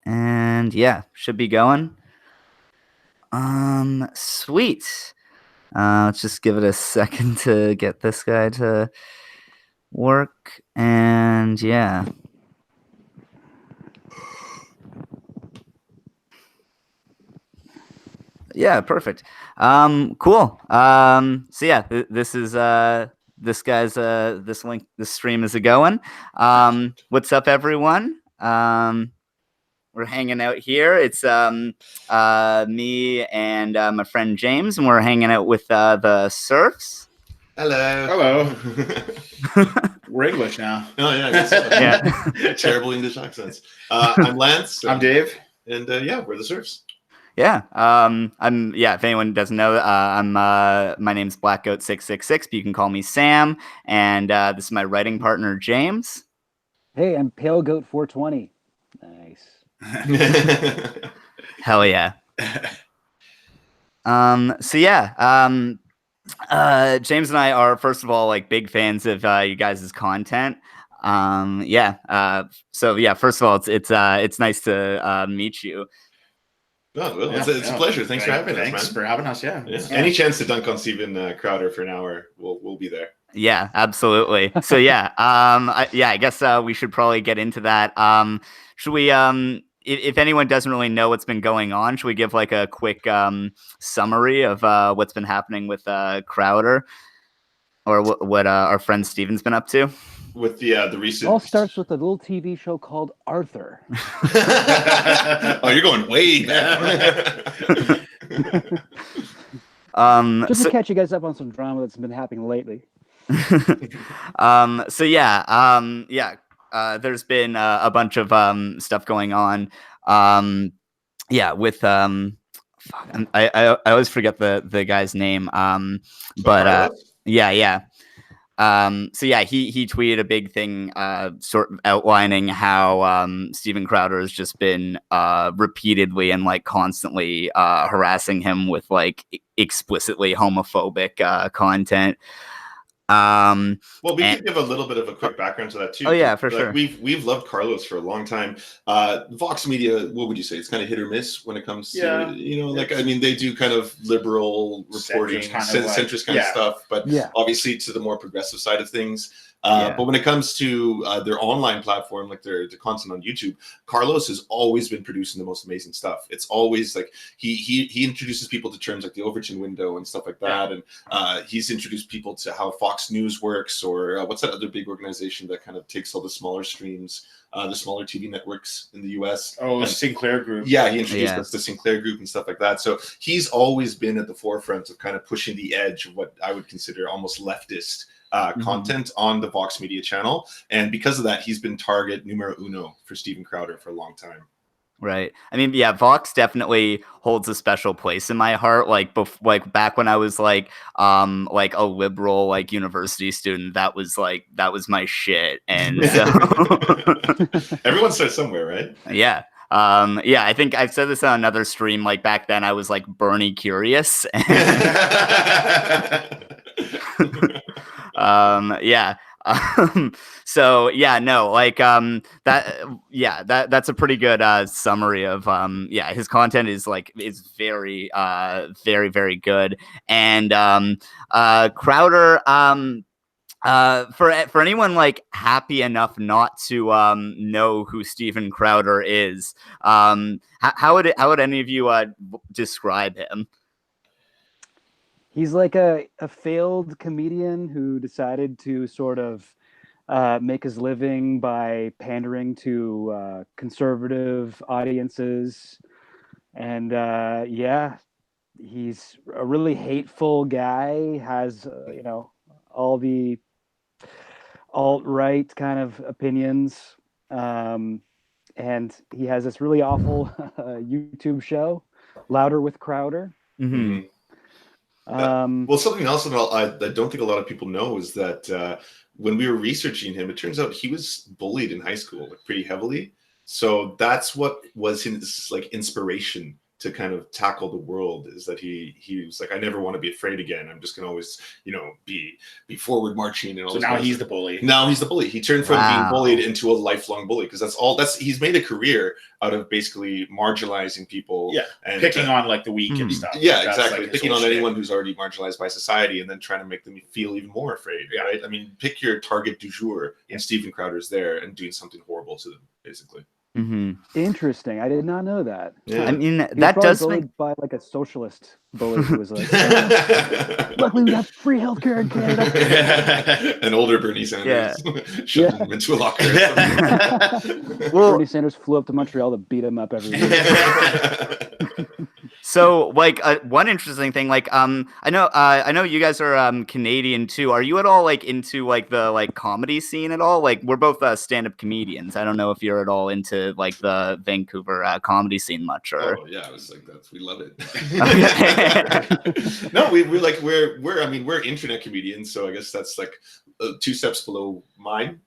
And yeah, should be going. Sweet. Let's just give it a second to get this guy to work. And yeah. Yeah, perfect. Cool. So yeah, this is this guy's this stream is a going. What's up, everyone? We're hanging out here. It's me and my friend James, and we're hanging out with the Serfs. Hello. We're English now. Oh yeah, yeah. Terrible English accents. I'm Lance. I'm Dave. And yeah, we're the Serfs. Yeah. If anyone doesn't know, my name's Blackgoat666, but you can call me Sam. And this is my writing partner, James. Hey, I'm Pale Goat 420. Nice. Hell yeah. So yeah, James and I are, first of all, like, big fans of you guys' content. So yeah, first of all, it's nice to meet you. Oh, well, it's a pleasure. Thanks for having us, man. Thanks for having us. Yeah. Any chance to dunk on Steven Crowder for an hour, we'll be there. Yeah, absolutely. So yeah, I guess we should probably get into that. Should we? If anyone doesn't really know what's been going on, should we give like a quick summary of what's been happening with Crowder, or what our friend Steven's been up to? With the recent, it all starts with a little TV show called Arthur. Oh, you're going way back. Just to catch you guys up on some drama that's been happening lately. There's been a bunch of stuff going on. With I always forget the guy's name. He tweeted a big thing, sort of outlining how Steven Crowder has just been repeatedly and like constantly harassing him with like explicitly homophobic content. Well, we could give a little bit of a quick background to that too. Oh yeah, for sure. We've loved Carlos for a long time. Vox Media, what would you say? It's kind of hit or miss when it comes to they do kind of liberal reporting, centrist kind of stuff, but obviously to the more progressive side of things. But when it comes to their online platform, like their content on YouTube, Carlos has always been producing the most amazing stuff. It's always like he introduces people to terms like the Overton window and stuff like that, and he's introduced people to how Fox News works, or what's that other big organization that kind of takes all the smaller streams, the smaller TV networks in the US. Oh, Sinclair Group. Yeah, he introduced us to Sinclair Group and stuff like that. So he's always been at the forefront of kind of pushing the edge of what I would consider almost leftist content on the Vox Media channel, and because of that, he's been target numero uno for Steven Crowder for a long time. Right. I mean, yeah, Vox definitely holds a special place in my heart. Like, back when I was like a liberal like university student, that was my shit. And so everyone starts somewhere, right? Yeah. I think I've said this on another stream. Like, back then, I was like Bernie curious. That's a pretty good summary of his content is very very very good. And Crowder, for anyone like happy enough not to know who Steven Crowder is, how would any of you describe him? He's like a failed comedian who decided to sort of make his living by pandering to conservative audiences. And he's a really hateful guy, has, all the alt-right kind of opinions. And he has this really awful YouTube show, Louder with Crowder. Mm-hmm. Well, something else that I don't think a lot of people know is that when we were researching him, it turns out he was bullied in high school, like, pretty heavily. So that's what was his like inspiration to kind of tackle the world is that he was like, I never want to be afraid again. I'm just gonna always, be forward marching and all. So now he's the bully. Now he's the bully. He turned from being bullied into a lifelong bully because he's made a career out of basically marginalizing people. Yeah, and picking on like the weak and stuff. Yeah, exactly. Like picking on anyone who's already marginalized by society and then trying to make them feel even more afraid. Yeah. Right? I mean, pick your target du jour, and Steven Crowder's there and doing something horrible to them, basically. Mm-hmm. Interesting. I did not know that. Yeah. I mean, that does bullied by like a socialist bully who was like, luckily we have free healthcare in Canada. An older Bernie Sanders shoved him into a locker. Bernie Sanders flew up to Montreal to beat him up every week. So, like, one interesting thing, like, I know you guys are Canadian too. Are you at all like into like the like comedy scene at all? Like, we're both stand-up comedians. I don't know if you're at all into like the Vancouver comedy scene much, or. Oh yeah, I was like, we love it. Okay. No, we're internet comedians, so I guess that's like 2 steps below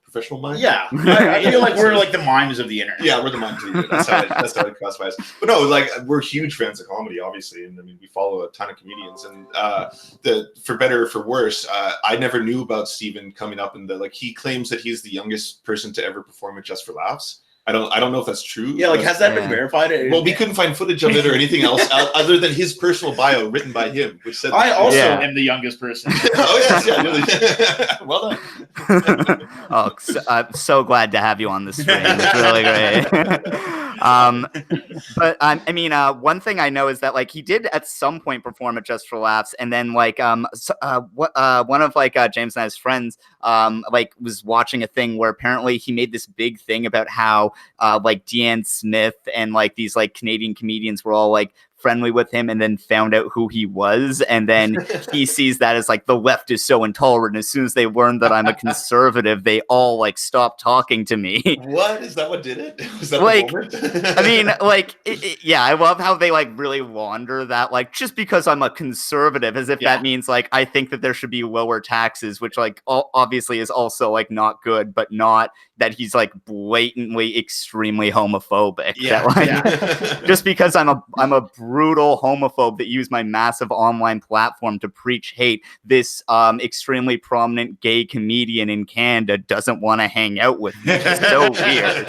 professional mime. Yeah, I feel like we're like the mimes of the internet. Yeah, we're the mimes of the internet. That's how it classifies. But no, like we're huge fans of comedy, obviously, and I mean we follow a ton of comedians. And for better or for worse, I never knew about Steven coming up, and he claims that he's the youngest person to ever perform at Just for Laughs. I don't know if that's true. Yeah, like has that been verified? Well, we couldn't find footage of it or anything else other than his personal bio written by him, which said I also am the youngest person. Oh yes, yeah, really. Well done. I'm so glad to have you on the stream. It's really great. But I mean, one thing I know is that like he did at some point perform at Just for Laughs, and then like one of like James and I's friends like was watching a thing where apparently he made this big thing about how like Deanne Smith and like these like Canadian comedians were all like friendly with him, and then found out who he was, and then he sees that as like the left is so intolerant. As soon as they learned that I'm a conservative, they all like stopped talking to me. What is that? What did it? Was that like? The moment? I mean, like, yeah, I love how they like really wander that like just because I'm a conservative, as if that means like I think that there should be lower taxes, which like obviously is also like not good, but not that he's like blatantly extremely homophobic. Yeah, that, like, just because I'm a brutal homophobe that used my massive online platform to preach hate, this extremely prominent gay comedian in Canada doesn't want to hang out with me. It's so weird.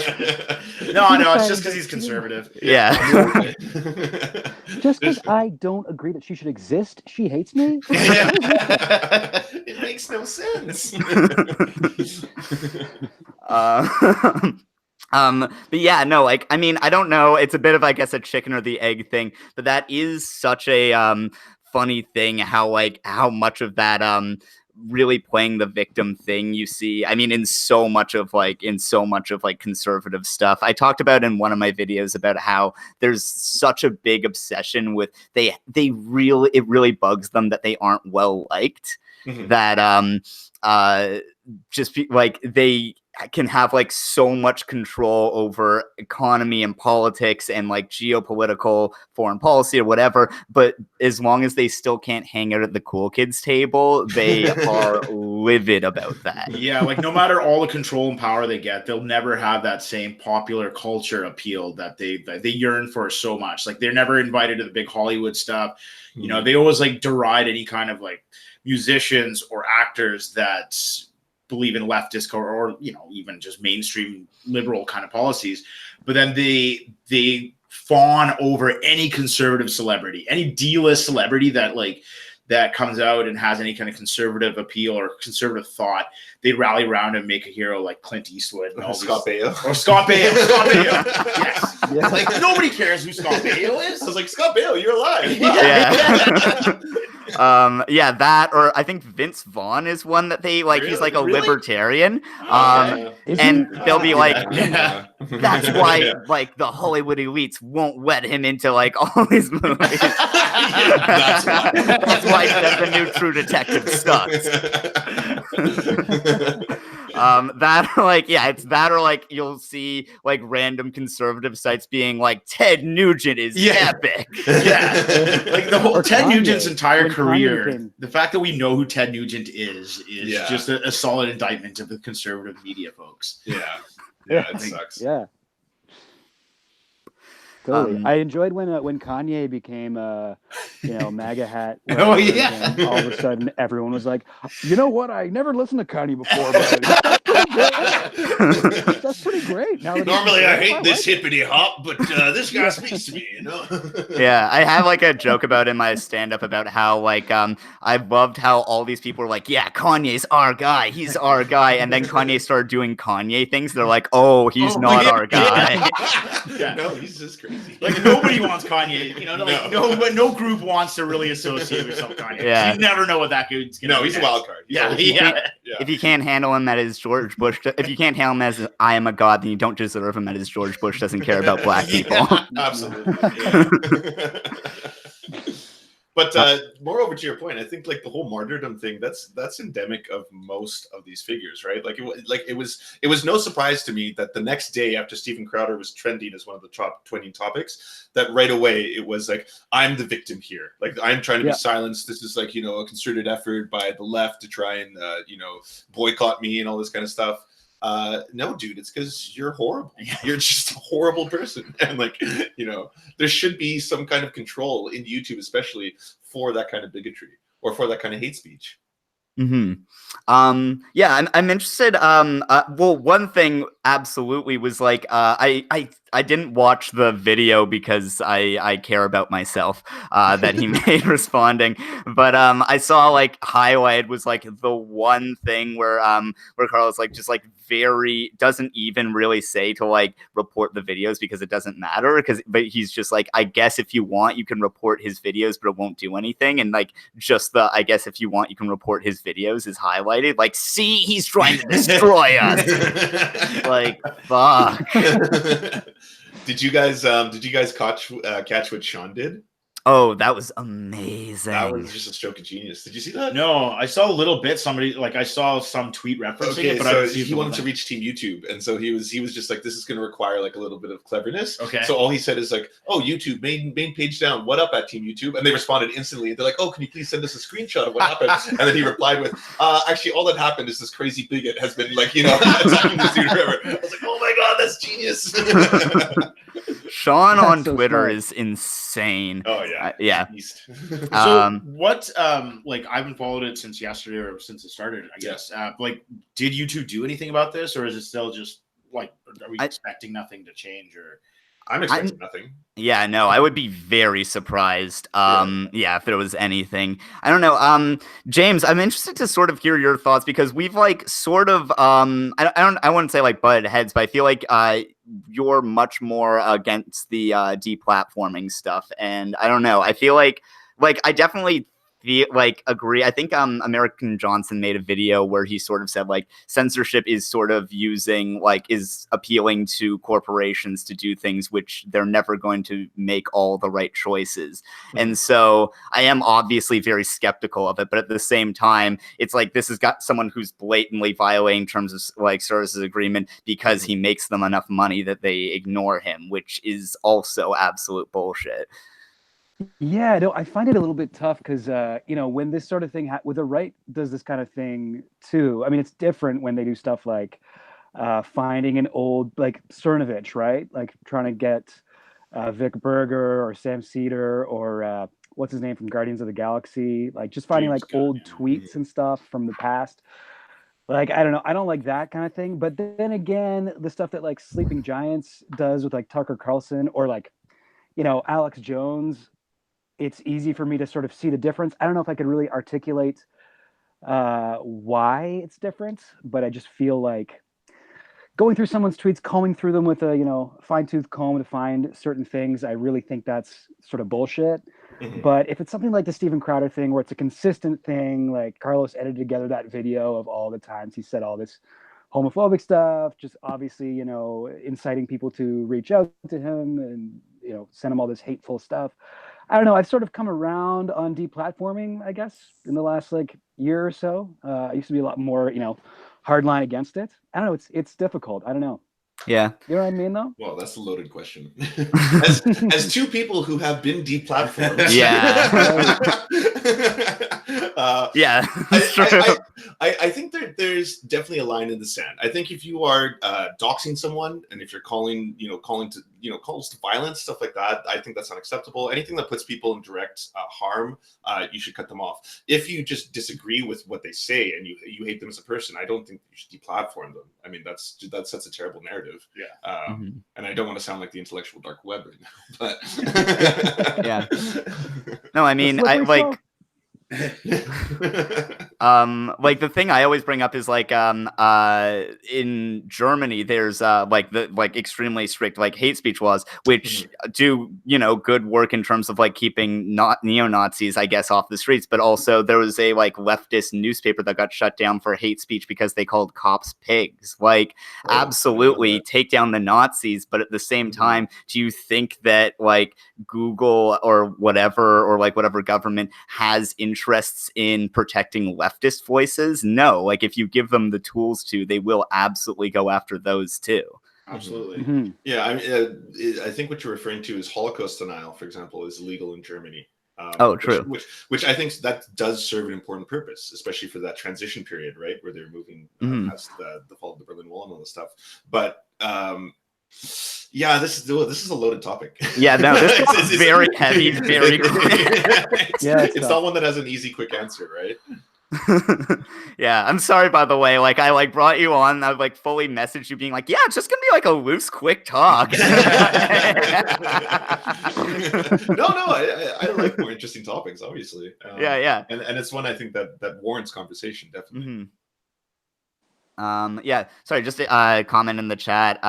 No, it's just because he's conservative. Yeah. Just because I don't agree that she should exist, she hates me? It makes no sense. But yeah, no, like, I mean, I don't know. It's a bit of, I guess, a chicken or the egg thing, but that is such a funny thing how much of that really playing the victim thing you see. I mean, in so much of conservative stuff. I talked about in one of my videos about how there's such a big obsession with it really bugs them that they aren't well liked. Mm-hmm. That they can have like so much control over economy and politics and like geopolitical foreign policy or whatever, but as long as they still can't hang out at the cool kids table, they are livid about that. Yeah, like no matter all the control and power they get, they'll never have that same popular culture appeal that they yearn for so much. Like they're never invited to the big Hollywood stuff. You know, they always like deride any kind of like musicians or actors that believe in leftist or you know, even just mainstream liberal kind of policies, but then they fawn over any conservative celebrity, any D-list celebrity that comes out and has any kind of conservative appeal or conservative thought. They rally around and make a hero like Clint Eastwood and all Scott Baio. Or Scott Baio. Yes. Yeah. Like nobody cares who Scott Baio is. I was like, Scott Baio, you're alive. Yeah, that, or I think Vince Vaughn is one that they like. Really? He's like a libertarian, and they'll be like, that's why like the Hollywood elites won't let him into like all these movies. That's why the new True Detective sucks. It's that, or like you'll see like random conservative sites being like Ted Nugent is epic. Yeah, like the whole Ted Nugent's entire career. The fact that we know who Ted Nugent is just a solid indictment of the conservative media folks. Yeah, it sucks. Yeah. Totally. I enjoyed when Kanye became MAGA hat. Oh yeah. All of a sudden, everyone was like, "You know what? I never listened to Kanye before, but that's pretty great." Now that normally I hate this hippity hop, but this guy speaks to me, Yeah, I have like a joke about in my stand-up about how like I loved how all these people were like, "Yeah, Kanye's our guy. He's our guy," and then Kanye started doing Kanye things. They're like, "Oh, he's not our guy." Yeah, no, he's just crazy. Like nobody wants Kanye. No group wants to really associate with Kanye. Yeah, you never know what that dude's gonna. No, he's a wild card. If you can't handle him, that is George Bush. If you can't handle him as I am a god, then you don't deserve him. That is George Bush doesn't care about black people. Absolutely. But moreover, to your point, I think like the whole martyrdom thing, that's endemic of most of these figures, right? Like it was no surprise to me that the next day after Steven Crowder was trending as one of the top 20 topics, that right away it was like, I'm the victim here. Like I'm trying to be silenced. This is like, a concerted effort by the left to try and boycott me and all this kind of stuff. No, dude, it's because you're horrible. You're just a horrible person. And there should be some kind of control in YouTube, especially for that kind of bigotry or for that kind of hate speech. Yeah, I'm interested. Well, one thing absolutely was like, I didn't watch the video because I care about myself, that he made responding, but I saw like highlighted was like the one thing where Carlos like just like doesn't even really say to like report the videos because it doesn't matter but he's just like, I guess if you want you can report his videos but it won't do anything, and like just the I guess if you want you can report his videos is highlighted, like, see, he's trying to destroy us. Like, fuck. Did you guys catch what Sean did? Oh, that was amazing. That was just a stroke of genius. Did you see that? No, I saw a little bit. I saw some tweet referencing it, but so he wanted to reach Team YouTube, and so he was just like, this is going to require like a little bit of cleverness. Okay. So all he said is like, oh, YouTube main page down. What up at Team YouTube? And they responded instantly. They're like, oh, can you please send us a screenshot of what happened? And then he replied with, actually, all that happened is this crazy bigot has been like, attacking this dude forever. I was like, oh my god, that's genius. Sean on Twitter is insane. Oh yeah, yeah. So what? Like I haven't followed it since yesterday or since it started. I guess. Like, did YouTube do anything about this, or is it still just like? Are we expecting nothing to change, or? I'm expecting nothing. Yeah, no, I would be very surprised. If there was anything. I don't know. James, I'm interested to sort of hear your thoughts because we've like sort of I wouldn't say like butted heads, but I feel like you're much more against the deplatforming stuff, and I don't know. I feel like I definitely agree. I think American Johnson made a video where he sort of said like censorship is sort of is appealing to corporations to do things which they're never going to make all the right choices. And so I am obviously very skeptical of it, but at the same time it's like this has got someone who's blatantly violating terms of like services agreement because he makes them enough money that they ignore him, which is also absolute bullshit. Yeah, no, I find it a little bit tough because, when this sort of thing, with the right does this kind of thing too. I mean, it's different when they do stuff like finding an old, like Cernovich, right? Like trying to get Vic Berger or Sam Cedar or what's his name from Guardians of the Galaxy, like just finding like old tweets and stuff from the past. Like, I don't know. I don't like that kind of thing. But then again, the stuff that like Sleeping Giants does with like Tucker Carlson or like, Alex Jones, it's easy for me to sort of see the difference. I don't know if I could really articulate why it's different, but I just feel like going through someone's tweets, combing through them with a, fine-tooth comb to find certain things, I really think that's sort of bullshit. Mm-hmm. But if it's something like the Steven Crowder thing, where it's a consistent thing, like Carlos edited together that video of all the times he said all this homophobic stuff, just obviously, inciting people to reach out to him and, send him all this hateful stuff. I don't know. I've sort of come around on deplatforming, I guess, in the last year or so. I used to be a lot more, hardline against it. I don't know. It's difficult. I don't know. Yeah. You know what I mean, though? Well, that's a loaded question. as two people who have been deplatformed. Yeah. Yeah, that's true. I think there's definitely a line in the sand. I think if you are doxing someone, and if you're calling to calls to violence, stuff like that, I think that's unacceptable. Anything that puts people in direct harm, you should cut them off. If you just disagree with what they say and you hate them as a person, I don't think you should deplatform them. I mean, that sets a terrible narrative. Yeah. And I don't want to sound like the intellectual dark web right now, but yeah. No, I mean, I like. Like the thing I always bring up is like in Germany there's like extremely strict like hate speech laws which do good work in terms of like keeping not neo-Nazis I guess off the streets, but also there was a like leftist newspaper that got shut down for hate speech because they called cops pigs. Like absolutely take down the Nazis, but at the same time do you think that like Google or whatever government has interests in protecting leftist voices? No, like if you give them the tools to, they will absolutely go after those too. Absolutely. Yeah, I think what you're referring to is Holocaust denial, for example, is illegal in Germany. True. Which I think that does serve an important purpose, especially for that transition period, right, where they're moving past the fall of the Berlin Wall and all this stuff. But yeah, this is a loaded topic. Yeah, no, this is very heavy, very it's not one that has an easy, quick answer, right? Yeah, I'm sorry by the way. Like I like brought you on, I like fully messaged you being like, yeah, it's just gonna be like a loose, quick talk. No, I like more interesting topics, obviously. Yeah. And it's one I think that warrants conversation, definitely. Yeah, sorry, just a comment in the chat.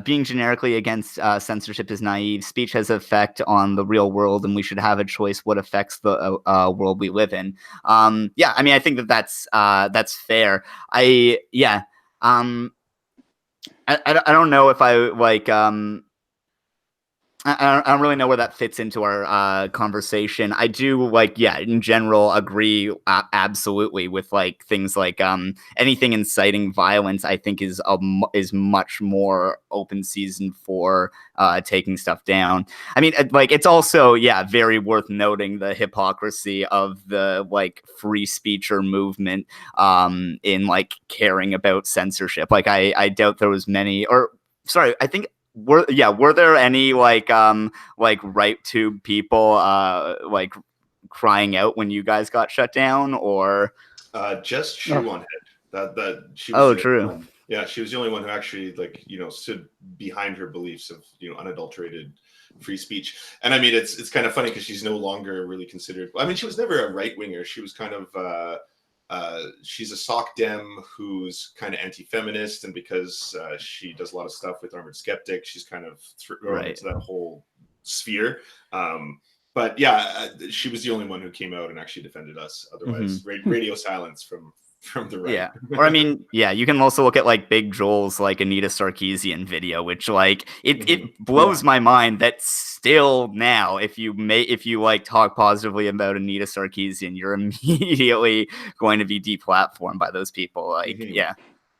Being generically against censorship is naive. Speech has effect on the real world, and we should have a choice what affects the world we live in. Yeah, I mean, I think that's fair. I don't know if I like I don't really know where that fits into our conversation. I do in general agree absolutely with like things like anything inciting violence. I think is much more open season for taking stuff down. I mean, it's also very worth noting the hypocrisy of the like free speech or movement in like caring about censorship. Like I doubt there was many, or sorry, I think. Were there any like right to people like crying out when you guys got shut down, or just Shoe on Head? That she was true. One. Yeah, she was the only one who actually stood behind her beliefs of unadulterated free speech. And I mean, it's kind of funny because she's no longer really considered. I mean, she was never a right winger. She was kind of. She's a sock dem who's kind of anti-feminist, and because she does a lot of stuff with Armored Skeptic, she's kind of thrown into that whole sphere. But yeah, she was the only one who came out and actually defended us. Otherwise, radio silence from the right. Yeah, or I mean, you can also look at like Big Joel's like Anita Sarkeesian video, which like it blows my mind that still now, if you like talk positively about Anita Sarkeesian, you're immediately going to be deplatformed by those people. Like,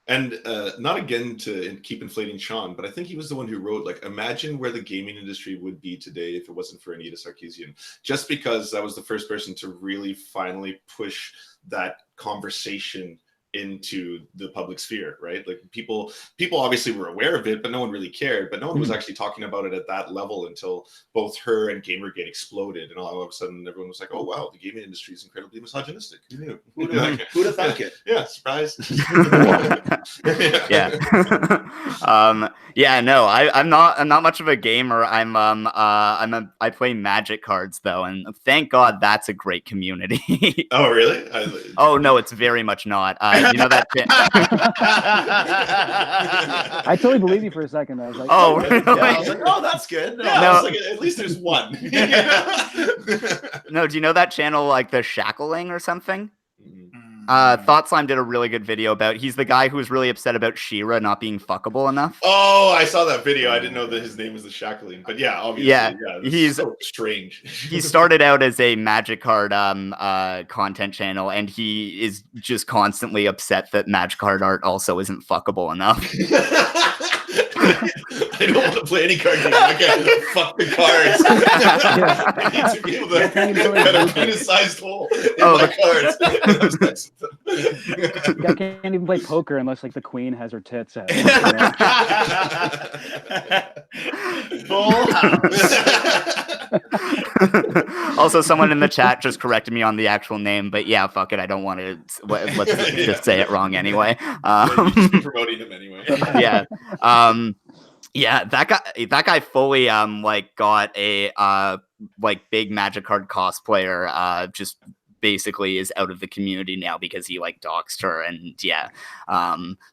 And not again to keep inflating Sean, but I think he was the one who wrote, like, imagine where the gaming industry would be today if it wasn't for Anita Sarkeesian. Just because that was the first person to really finally push that conversation into the public sphere, right? Like people obviously were aware of it, but no one really cared. But no one was actually talking about it at that level until both her and Gamergate exploded, and all of a sudden everyone was like, "Oh wow, the gaming industry is incredibly misogynistic." Who knew? Who'd have thunk it? Yeah, surprise. No, I'm not much of a gamer. I play Magic cards though, and thank God that's a great community. Oh really? Oh no, it's very much not. You know that. I totally believe you for a second. I was like, oh, really? I was like, oh, that's good. No, I was like, at least there's one. No, do you know that channel like the Shackling or something? Thought Slime did a really good video about. He's the guy who was really upset about She-Ra not being fuckable enough. Oh, I saw that video. I didn't know that his name was the Shackling, but yeah, obviously, he's so strange. He started out as a Magic card content channel, and he is just constantly upset that Magic card art also isn't fuckable enough. I don't want to play any card game. I can't fuck the cards. I need to be able to get a penis-sized hole in my cards. Guy can't even play poker unless like the queen has her tits out. Full house. Also, someone in the chat just corrected me on the actual name, but yeah, fuck it, I don't want to. Let's just say it wrong anyway. You've just been promoting him anyway. Yeah. Yeah, that guy fully like got a like big Magic card cosplayer just basically is out of the community now because he like doxed her, and yeah,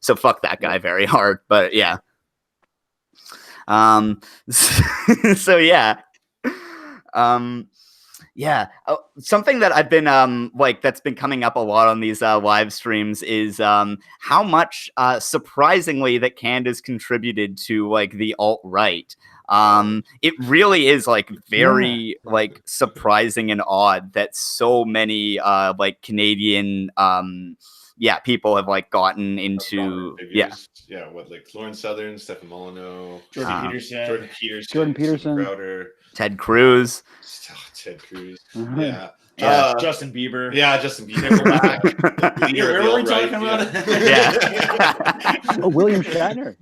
so fuck that guy very hard, but yeah. So yeah. Yeah, something that I've been like that's been coming up a lot on these live streams is how much surprisingly that Canada's contributed to like the alt-right. It really is like very like surprising and odd that so many like Canadian people have like gotten into what, like Lauren Southern, Stefan Molyneux, Jordan Peterson, Crowder, Ted Cruz. Ted Cruz. Yeah. Justin Bieber. Yeah, Justin Bieber. Where were we talking about? Yeah. Oh, William Shatner.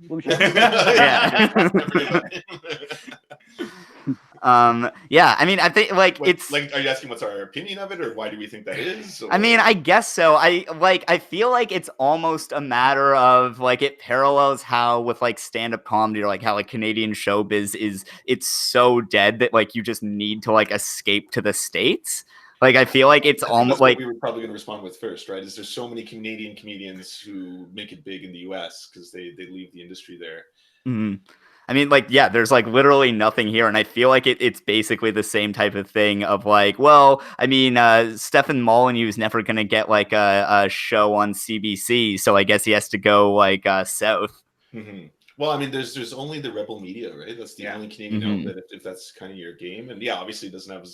Yeah. I mean, I think like it's like, are you asking what's our opinion of it, or why do we think that is? Or... I mean, I guess so. I feel like it's almost a matter of like it parallels how with like stand-up comedy or like how like Canadian showbiz it's so dead that like you just need to like escape to the States. Like I feel like it's almost like we were probably going to respond with first, right? Is there's so many Canadian comedians who make it big in the US because they leave the industry there. Mm-hmm. I mean, like, yeah, there's like literally nothing here. And I feel like it's basically the same type of thing of like, well, I mean, Stefan Molyneux is never going to get like a show on CBC. So I guess he has to go like south. Mm-hmm. Well, I mean, there's only the Rebel Media, right? That's the only Canadian outlet if that's kind of your game. And yeah, obviously it doesn't have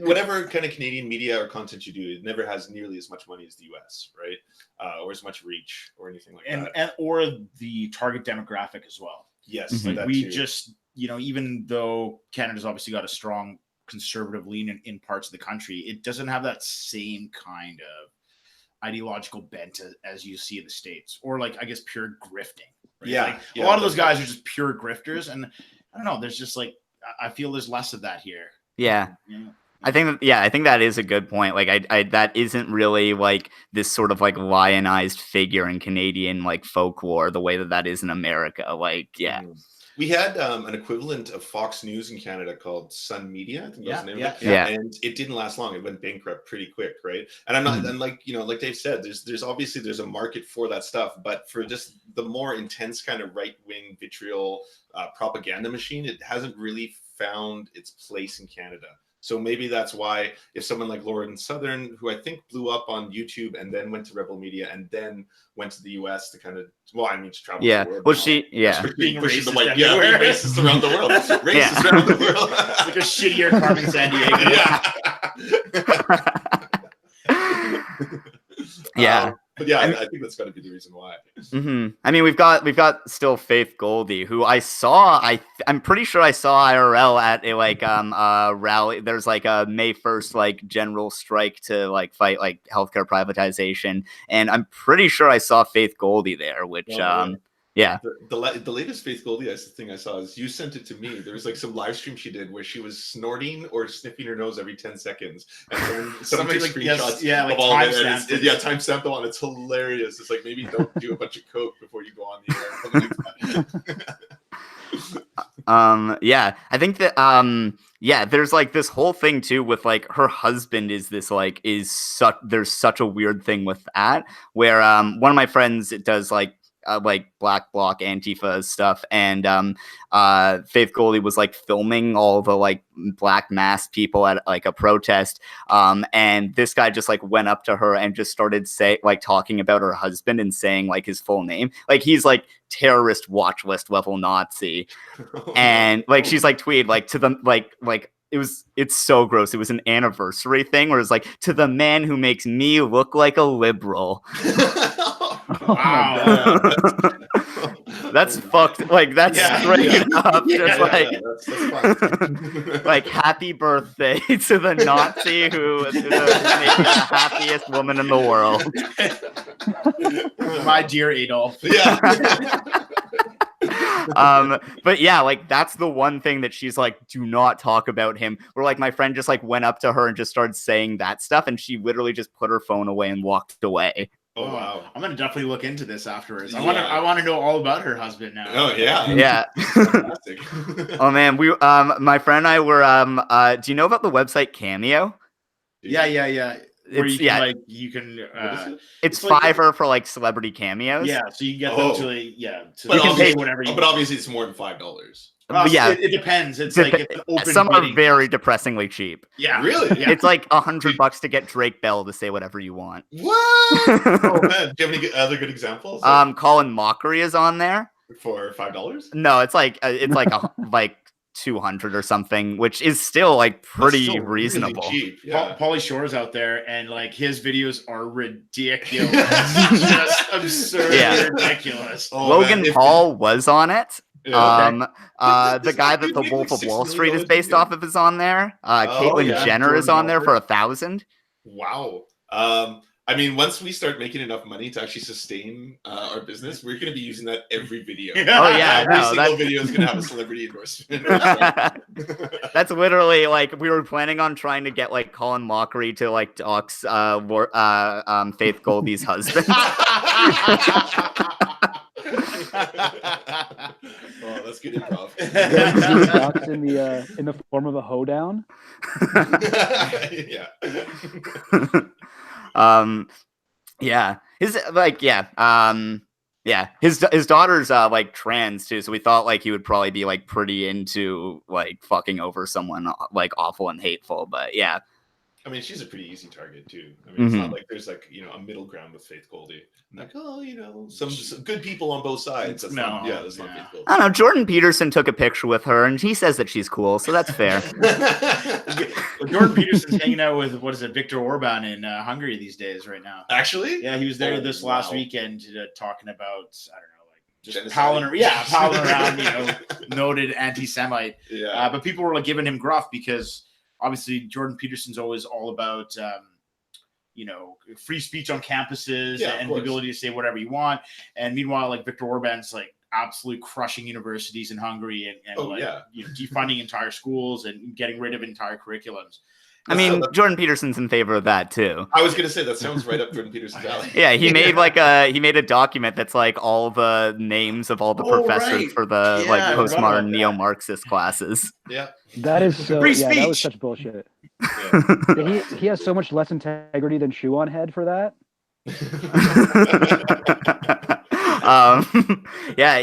whatever kind of Canadian media or content you do, it never has nearly as much money as the US, right? Or as much reach or anything like that. And or the target demographic as well. Yes, like we too. Just, even though Canada's obviously got a strong conservative lean in parts of the country, it doesn't have that same kind of ideological bent as you see in the States, or like I guess pure grifting. Right? Yeah, a lot of those guys are just pure grifters, and I don't know. There's just like I feel there's less of that here. Yeah. I think that is a good point. Like I that isn't really like this sort of like lionized figure in Canadian like folklore the way that is in America. Like, yeah. We had an equivalent of Fox News in Canada called Sun Media. I think that was the name of it. Yeah. And it didn't last long. It went bankrupt pretty quick, right? And I'm not, and like, like Dave said, there's obviously there's a market for that stuff, but for just the more intense kind of right-wing vitriol propaganda machine, it hasn't really found its place in Canada. So maybe that's why if someone like Lauren Southern, who I think blew up on YouTube and then went to Rebel Media and then went to the US to kind of, to travel the world. Well, being pushing the racist being racist around the world. Racist around the world. Like a shittier Carmen Sandiego. Yeah. But yeah, I think that's got to be the reason why. Mm-hmm. I mean, we've got still Faith Goldie, who I saw. I'm pretty sure I saw IRL at a like rally. There's like a May 1st like general strike to like fight like healthcare privatization, and I'm pretty sure I saw Faith Goldie there. Which yeah. The latest Faith Goldie thing I saw is you sent it to me. There was like some live stream she did where she was snorting or sniffing her nose every 10 seconds. And then someone took screenshots of all of it. Timestamped them on. It's hilarious. It's like, maybe don't do a bunch of coke before you go on the air. Yeah, I think that there's like this whole thing too with like her husband there's such a weird thing with that where one of my friends does like Black Bloc Antifa stuff, and Faith Goldie was like filming all the like black mass people at like a protest, and this guy just like went up to her and just started talking about her husband and saying like his full name, like he's like terrorist watch list level Nazi, and like she's like tweeted like to them like it's so gross. It was an anniversary thing where it's like, to the man who makes me look like a liberal. Wow. That's fucked. Like that's straight up. Just like happy birthday to the Nazi who is maybe the happiest woman in the world. My dear Adolf. Yeah. But yeah, like that's the one thing that she's like, do not talk about him. Where like my friend just like went up to her and just started saying that stuff, and she literally just put her phone away and walked away. Oh wow! I'm gonna definitely look into this afterwards. Yeah. I want to know all about her husband now. Oh yeah, yeah. Fantastic. Oh man, we my friend and I were do you know about the website Cameo? Yeah. Where It's, you can it's like Fiverr for like celebrity cameos. Yeah, so you get them to but you can pay whatever you but obviously it's more than $5. Yeah, it depends. It's like it's an open some are bidding. very depressingly cheap. Yeah, really. Yeah. It's like $100 to get Drake Bell to say whatever you want. What? Oh man, do you have any other good examples? Colin Mockery is on there for $5. No, it's like like 200 or something, which is still like pretty reasonable. Really cheap. Yeah. Pauly Shore's out there, and like his videos are ridiculous, just absurdly ridiculous. Oh, Logan Paul was on it. Yeah, the guy that the Wolf of Wall Street is based off of is on there. Caitlyn Jenner is on there for 1,000. Wow. I mean, once we start making enough money to actually sustain our business, we're going to be using that every video. Oh yeah, every single video is going to have a celebrity endorsement. That's literally like we were planning on trying to get like Colin Mockery to like dox Faith Goldie's husband. Oh, that's good improv. in the form of a hoedown. Yeah. His daughter's like trans too, so we thought like he would probably be like pretty into like fucking over someone like awful and hateful, but yeah. I mean, she's a pretty easy target too. I mean, it's not like there's like, you know, a middle ground with Faith Goldie. Like, oh, you know, some good people on both sides. That's not Faith Goldie. I don't know. Jordan Peterson took a picture with her, and he says that she's cool, so that's fair. Jordan Peterson's hanging out with Viktor Orban in Hungary these days, right now. Actually, yeah, he was there this last weekend talking about I don't know, like just palling around, you know, noted anti-Semite. Yeah, but people were like giving him gruff because obviously Jordan Peterson's always all about you know, free speech on campuses and the ability to say whatever you want. And meanwhile, like Viktor Orban's like absolutely crushing universities in Hungary and you know, defunding entire schools and getting rid of entire curriculums. I mean, Jordan Peterson's in favor of that too. I was gonna say that sounds right up Jordan Peterson's alley. Yeah, he made a document that's like all the names of all the professors for the like postmodern neo-Marxist classes. Yeah, that is so. Free speech. That was such bullshit. Yeah. he has so much less integrity than Shoe on Head for that.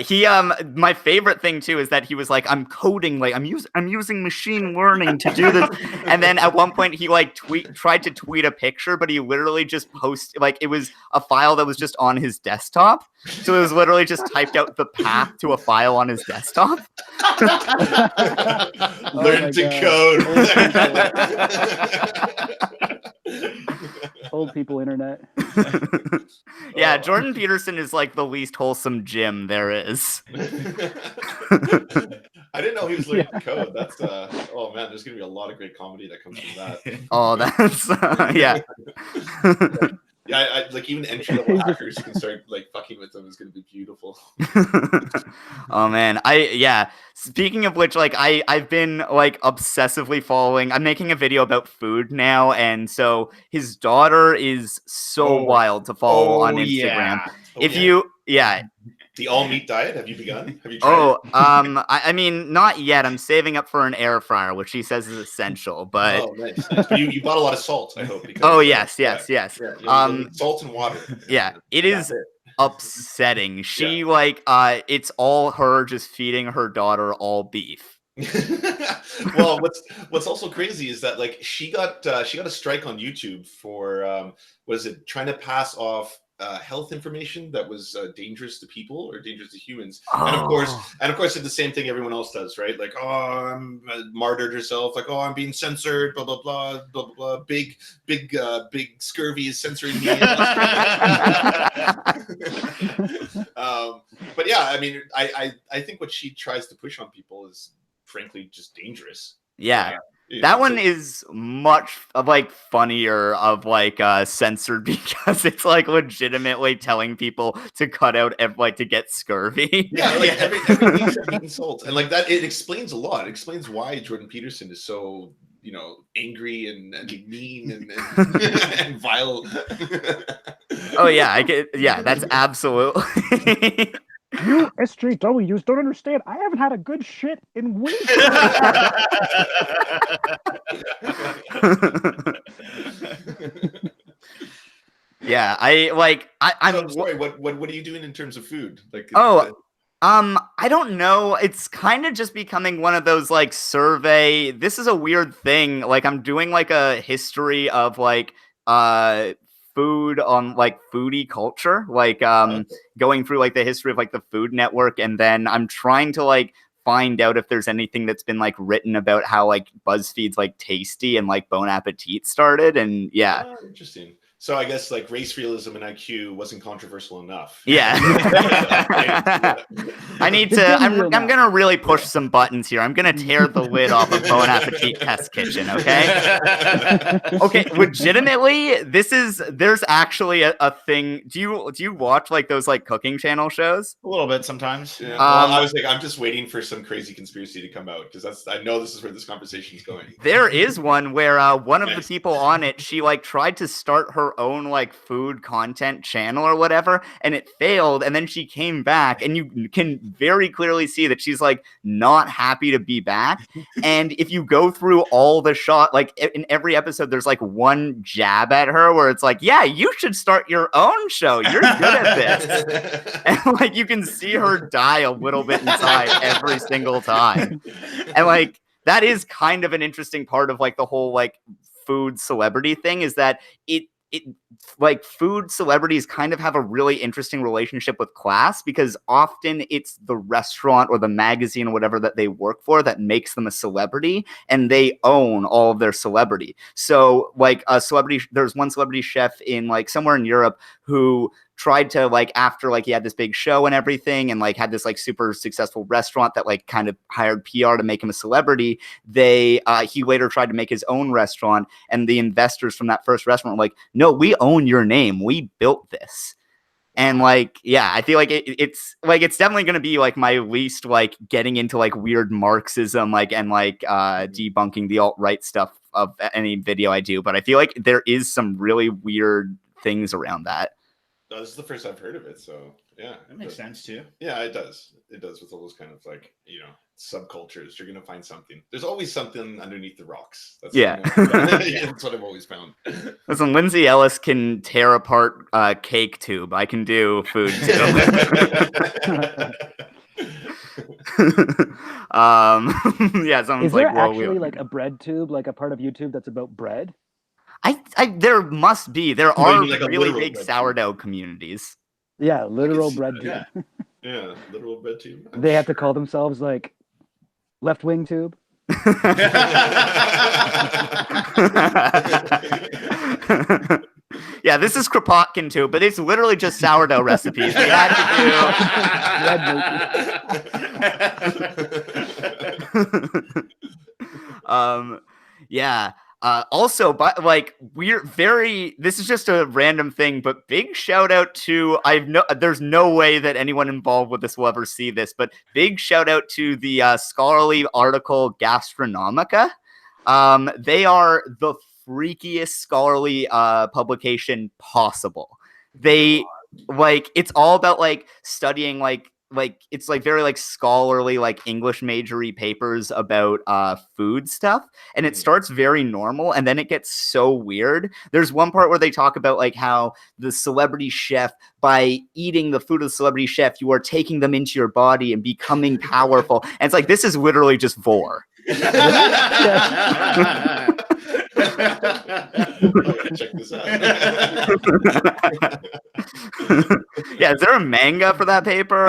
He my favorite thing too is that he was like, I'm coding, like I'm using machine learning to do this, and then at one point he like tried to tweet a picture, but he literally just posted like it was a file that was just on his desktop, so it was literally just typed out the path to a file on his desktop. Learn to code. Old people internet. Yeah, Jordan Peterson is like the least wholesome Jim there is. I didn't know he was learning to code. That's oh man, there's gonna be a lot of great comedy that comes from that. Oh, that's yeah. Yeah, I like even entry level hackers who can start like fucking with them is going to be beautiful. Oh man, speaking of which, like I've been like obsessively following. I'm making a video about food now, and so his daughter is so wild to follow on Instagram. The all meat diet, have you begun? Have you tried it? I mean, not yet. I'm saving up for an air fryer, which she says is essential. But nice. But you bought a lot of salt, I hope. Because, yes. Salt and water. Yeah, it is upsetting. She it's all her just feeding her daughter all beef. Well, what's also crazy is that like she got a strike on YouTube for trying to pass off health information that was dangerous to people or dangerous to humans. And of course did the same thing everyone else does, right? Like, oh, I'm martyred herself, like, oh, I'm being censored, blah blah blah blah blah, big scurvy is censoring me. But yeah, I mean, I think what she tries to push on people is frankly just dangerous. Yeah. That one is much like funnier of like censored because it's like legitimately telling people to cut out like to get scurvy. Yeah, like every week I'm eating salt, and like that it explains a lot. It explains why Jordan Peterson is so angry and mean and and vile. Oh yeah, I get that's absolutely. You SJWs don't understand. I haven't had a good shit in weeks. Yeah, I'm so, sorry. What are you doing in terms of food? Like, I don't know. It's kind of just becoming one of those like survey. This is a weird thing. Like I'm doing like a history of like food on like foodie culture, like going through like the history of like the Food Network, and then I'm trying to like find out if there's anything that's been like written about how like BuzzFeed's like Tasty and like Bon Appetit started, and yeah. Interesting. So I guess like race realism and IQ wasn't controversial enough. Yeah. I need to. I'm gonna really push some buttons here. I'm gonna tear the lid off of Bon Appetit Test Kitchen. Okay. Okay. Legitimately, there's actually a thing. Do you watch like those like cooking channel shows? A little bit sometimes. Yeah. Well, I was like, I'm just waiting for some crazy conspiracy to come out because I know this is where this conversation is going. There is one where one of the people on it, she like tried to start her own like food content channel or whatever, and it failed, and then she came back, and you can very clearly see that she's like not happy to be back. And if you go through all the shot, like in every episode there's like one jab at her where it's like, yeah, you should start your own show, you're good at this. And like you can see her die a little bit inside every single time. And like that is kind of an interesting part of like the whole like food celebrity thing, is that it like food celebrities kind of have a really interesting relationship with class, because often it's the restaurant or the magazine or whatever that they work for that makes them a celebrity, and they own all of their celebrity. So like a celebrity, there's one celebrity chef in like somewhere in Europe who tried to like, after like he had this big show and everything and like had this like super successful restaurant that like kind of hired PR to make him a celebrity, he later tried to make his own restaurant, and the investors from that first restaurant were like, no, we own your name, we built this. And like, yeah, I feel like it's definitely going to be like my least like getting into like weird Marxism like and like debunking the alt-right stuff of any video I do, but I feel like there is some really weird things around that. No, this is the first I've heard of it, so yeah, that makes sense too. Yeah, it does. It does with all those kind of like subcultures. You're gonna find something. There's always something underneath the rocks. That's that's what I've always found. Listen, Lindsay Ellis can tear apart cake tube. I can do food tube. Yeah, someone's is there like, well, actually like a bread tube, like a part of YouTube that's about bread? There must be. There are like really big sourdough communities. Yeah, literal bread tube. Yeah, literal bread tube. They have to call themselves like left wing tube. Yeah, this is Kropotkin too, but it's literally just sourdough recipes. We had to do. Yeah. Also, but like this is just a random thing, but big shout out to there's no way that anyone involved with this will ever see this, but big shout out to the scholarly article Gastronomica. They are the freakiest scholarly publication possible. They like, it's all about like studying like it's like very like scholarly like English majory papers about food stuff, and it starts very normal and then it gets so weird. There's one part where they talk about like how the celebrity chef, by eating the food of the celebrity chef, you are taking them into your body and becoming powerful, and it's like, this is literally just vor. Check this out. Yeah, is there a manga for that paper?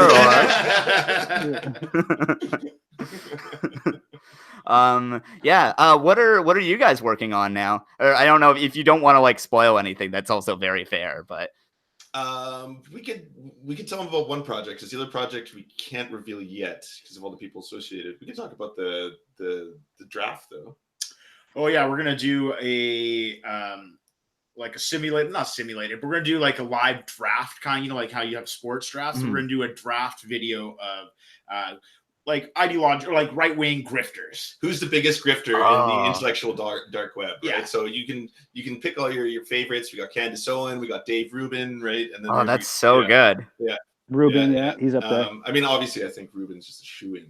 What are you guys working on now? Or I don't know if you don't want to like spoil anything. That's also very fair, but We could tell them about one project, because the other project we can't reveal yet because of all the people associated. We can talk about the draft though. Oh yeah, we're gonna do a like a simulated, not simulated, but we're gonna do like a live draft kind, you know, like how you have sports drafts. So we're gonna do a draft video of like ideological, like right wing grifters. Who's the biggest grifter in the intellectual dark web? Right. Yeah. So you can pick all your favorites. We got Candace Owen, we got Dave Rubin, right? And then that's so good. Yeah. Rubin, he's up there. I mean, obviously, I think Rubin's just a shoo-in.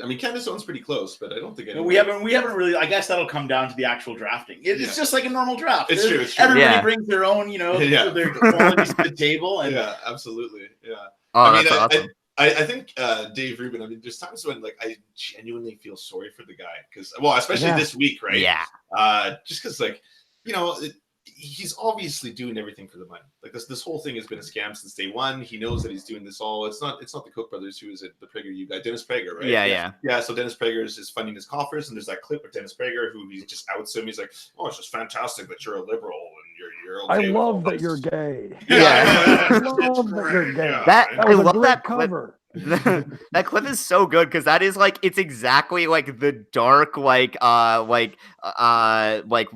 I mean, Candace Owen's pretty close, but I don't think we haven't really. I guess that'll come down to the actual drafting. It's just like a normal draft. It's true. Everybody brings their own, their qualities to the table. And yeah, absolutely. Yeah. Oh, that's awesome. I think Dave Rubin. I mean, there's times when like I genuinely feel sorry for the guy because, well, especially this week, right? Yeah. Just because, like, he's obviously doing everything for the money. Like this whole thing has been a scam since day one. He knows that he's doing this all. It's not the Koch brothers who is it, the PragerU guy, Dennis Prager, right? Yeah. So Dennis Prager is funding his coffers, and there's that clip of Dennis Prager who he just outs him. He's like, "Oh, it's just fantastic that you're a liberal and you're okay." I love that you're gay. Yeah. I love that you're gay. I love that cover. That clip is so good because that is like it's exactly like the dark like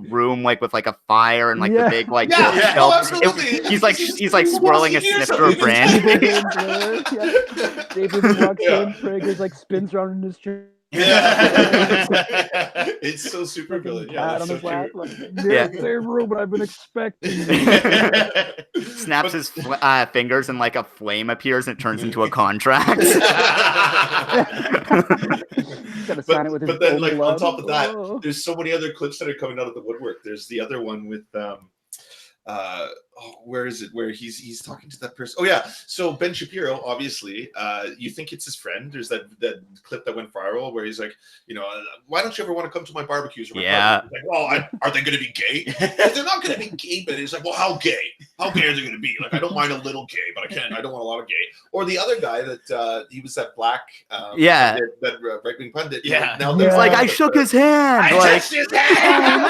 room like with like a fire and like the big like absolutely. He's like swirling a snifter of brandy. David walks in, Prager's like spins around in his chair. Yeah. It's so super villain. Yeah, on so his lap, true. Same room, but I've been expecting. Snaps his fingers and like a flame appears and it turns into a contract. But then, like on top of that, there's so many other clips that are coming out of the woodwork. There's the other one with where is it? Where he's talking to that person? Oh yeah. So Ben Shapiro, obviously, you think it's his friend. There's that clip that went viral where he's like, why don't you ever want to come to my barbecues? Or my parties? Like, well, are they going to be gay? They're not going to be gay, but it's like, well, how gay? How gay are they going to be? Like, I don't mind a little gay, but I don't want a lot of gay. Or the other guy that he was that black, that right wing pundit. Yeah. Now he's like, I shook his hand. I touched his hand.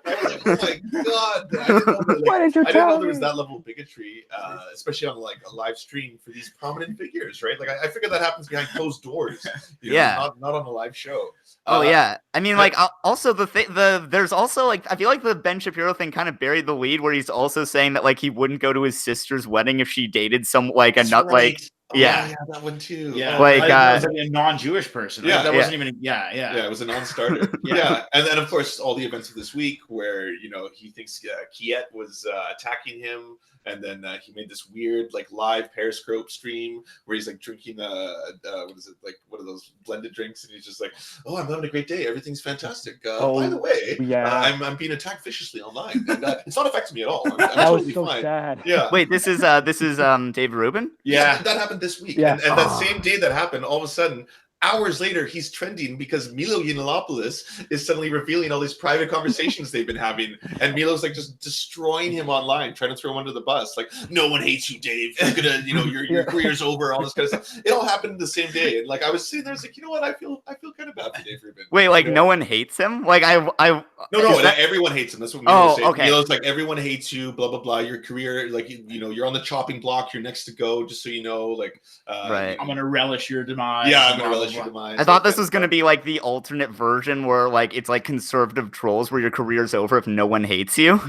I was like, oh my god! I didn't know there was that level of bigotry, especially on like a live stream for these prominent figures, right? Like I figured that happens behind closed doors, not on a live show. I mean, like also there's also like I feel like the Ben Shapiro thing kind of buried the lead where he's also saying that like he wouldn't go to his sister's wedding if she dated some like yeah, that one too. Yeah, like a non-Jewish person. Right? Yeah, that wasn't even. Yeah, it was a non-starter. And then of course all the events of this week where he thinks Kiet was attacking him, and then he made this weird like live Periscope stream where he's like drinking what is it, like one of those blended drinks, and he's just like, "Oh, I'm having a great day. Everything's fantastic. By the way, I'm being attacked viciously online, and it's not affecting me at all. I'm totally fine." Sad. Yeah. Wait, this is David Rubin? Yeah, that happened this week. And that same day that happened, all of a sudden, hours later, he's trending because Milo Yiannopoulos is suddenly revealing all these private conversations they've been having. And Milo's like just destroying him online, trying to throw him under the bus. Like, no one hates you, Dave. You're gonna, your career's over, all this kind of stuff. It all happened the same day. And like I was sitting there, I was like, you know what? I feel kind of bad for Dave Rubin. Wait, like no one hates him? Like No, everyone hates him. That's what Milo was saying. Okay. Milo's like, everyone hates you, blah blah blah. Your career, like you're on the chopping block, you're next to go, just so you know, like right. I'm gonna relish your demise. Yeah, I'm gonna relish your demise. I thought this was gonna be like the alternate version where like it's like conservative trolls where your career's over if no one hates you.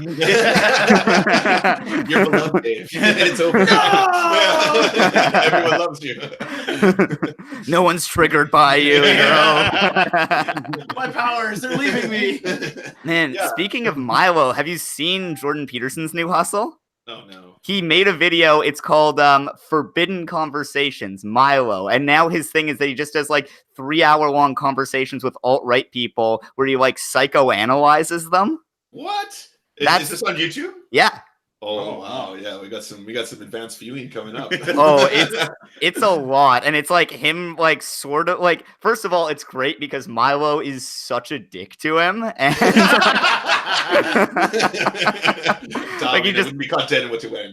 You're beloved, Dave. And it's over. No! Everyone loves you. No one's triggered by you. My powers, they're leaving me. Man, speaking of Milo, have you seen Jordan Peterson's new hustle? Oh, no. He made a video. It's called Forbidden Conversations, Milo. And now his thing is that he just does like 3-hour-long conversations with alt-right people where he like psychoanalyzes them. What? Is this on YouTube? Yeah. Oh wow, yeah, we got some advanced viewing coming up. Oh, it's a lot, and it's like him, like sort of like. First of all, it's great because Milo is such a dick to him, and like he just be content what to wear.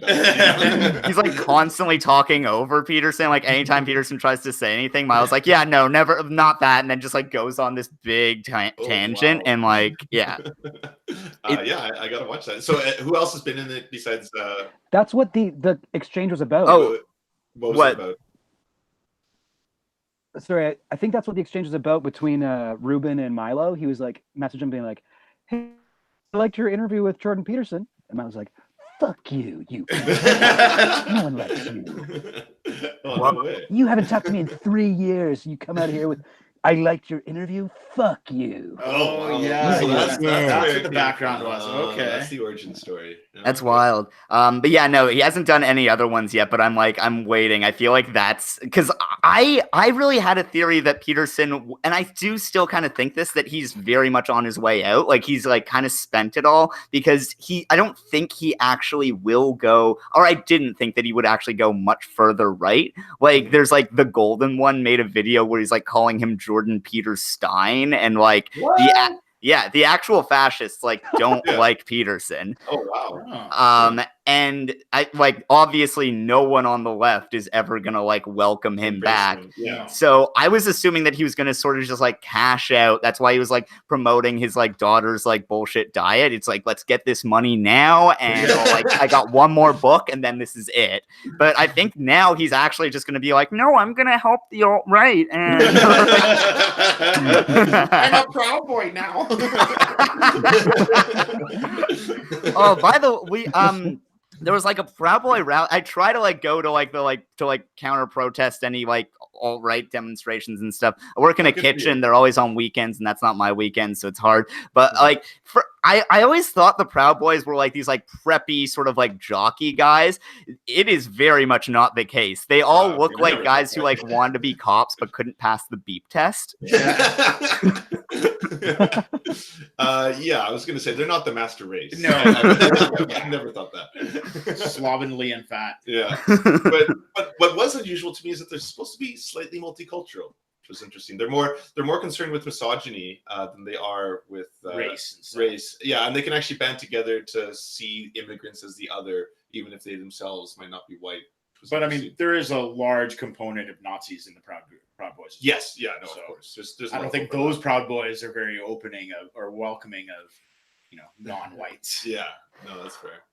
He's like constantly talking over Peterson. Like anytime Peterson tries to say anything, Milo's like, "Yeah, no, never, not that," and then just like goes on this big tangent, and like, yeah. I gotta watch that. So, who else has been in it besides? That's what the exchange was about. Oh, what was it about? Sorry, I think that's what the exchange was about between Ruben and Milo. He was like messaging him being like, "Hey, I liked your interview with Jordan Peterson," and Milo's like, "Fuck you, you. No one likes you. Oh, no way. You haven't talked to me in 3 years. You come out here with, I liked your interview. Fuck you." Oh, wow. yeah. So That's what the cute. background was. Okay. That's the origin story. That's wild. But yeah, no, he hasn't done any other ones yet, but I'm waiting. I feel like that's because I really had a theory that Peterson, and I do still kind of think this, that he's very much on his way out. Like he's like kind of spent it all because I don't think he actually will go, or I didn't think that he would actually go much further right. Like there's like the Golden One made a video where he's like calling him Jordan Peter Stein, and like the actual fascists like don't like Peterson. Oh wow. And I like obviously no one on the left is ever gonna like welcome him back. Yeah. So I was assuming that he was gonna sort of just like cash out. That's why he was like promoting his like daughter's like bullshit diet. It's like, let's get this money now, and like I got one more book and then this is it. But I think now he's actually just gonna be like, no, I'm gonna help the alt-right, and I'm a Proud Boy now. Oh, by the way, there was like a Proud Boy rally. I try to like go to like to counter protest any like alt-right demonstrations and stuff. I work in a kitchen. They're always on weekends, and that's not my weekend, so it's hard. But like I always thought the Proud Boys were like these like preppy sort of like jockey guys. It is very much not the case. They all look like guys who like wanted to be cops but couldn't pass the beep test. Yeah, I was gonna say they're not the master race. No, I never thought that. Slovenly and fat. Yeah, but what was unusual to me is that they're supposed to be slightly multicultural, which was interesting. They're more concerned with misogyny than they are with race. Yeah, and they can actually band together to see immigrants as the other, even if they themselves might not be white. But I mean, there is a large component of Nazis in the Proud Boys. Yes, yeah, no, so of course. There's I don't think those Proud Boys are very opening of or welcoming of, non-whites. Yeah, no, that's fair.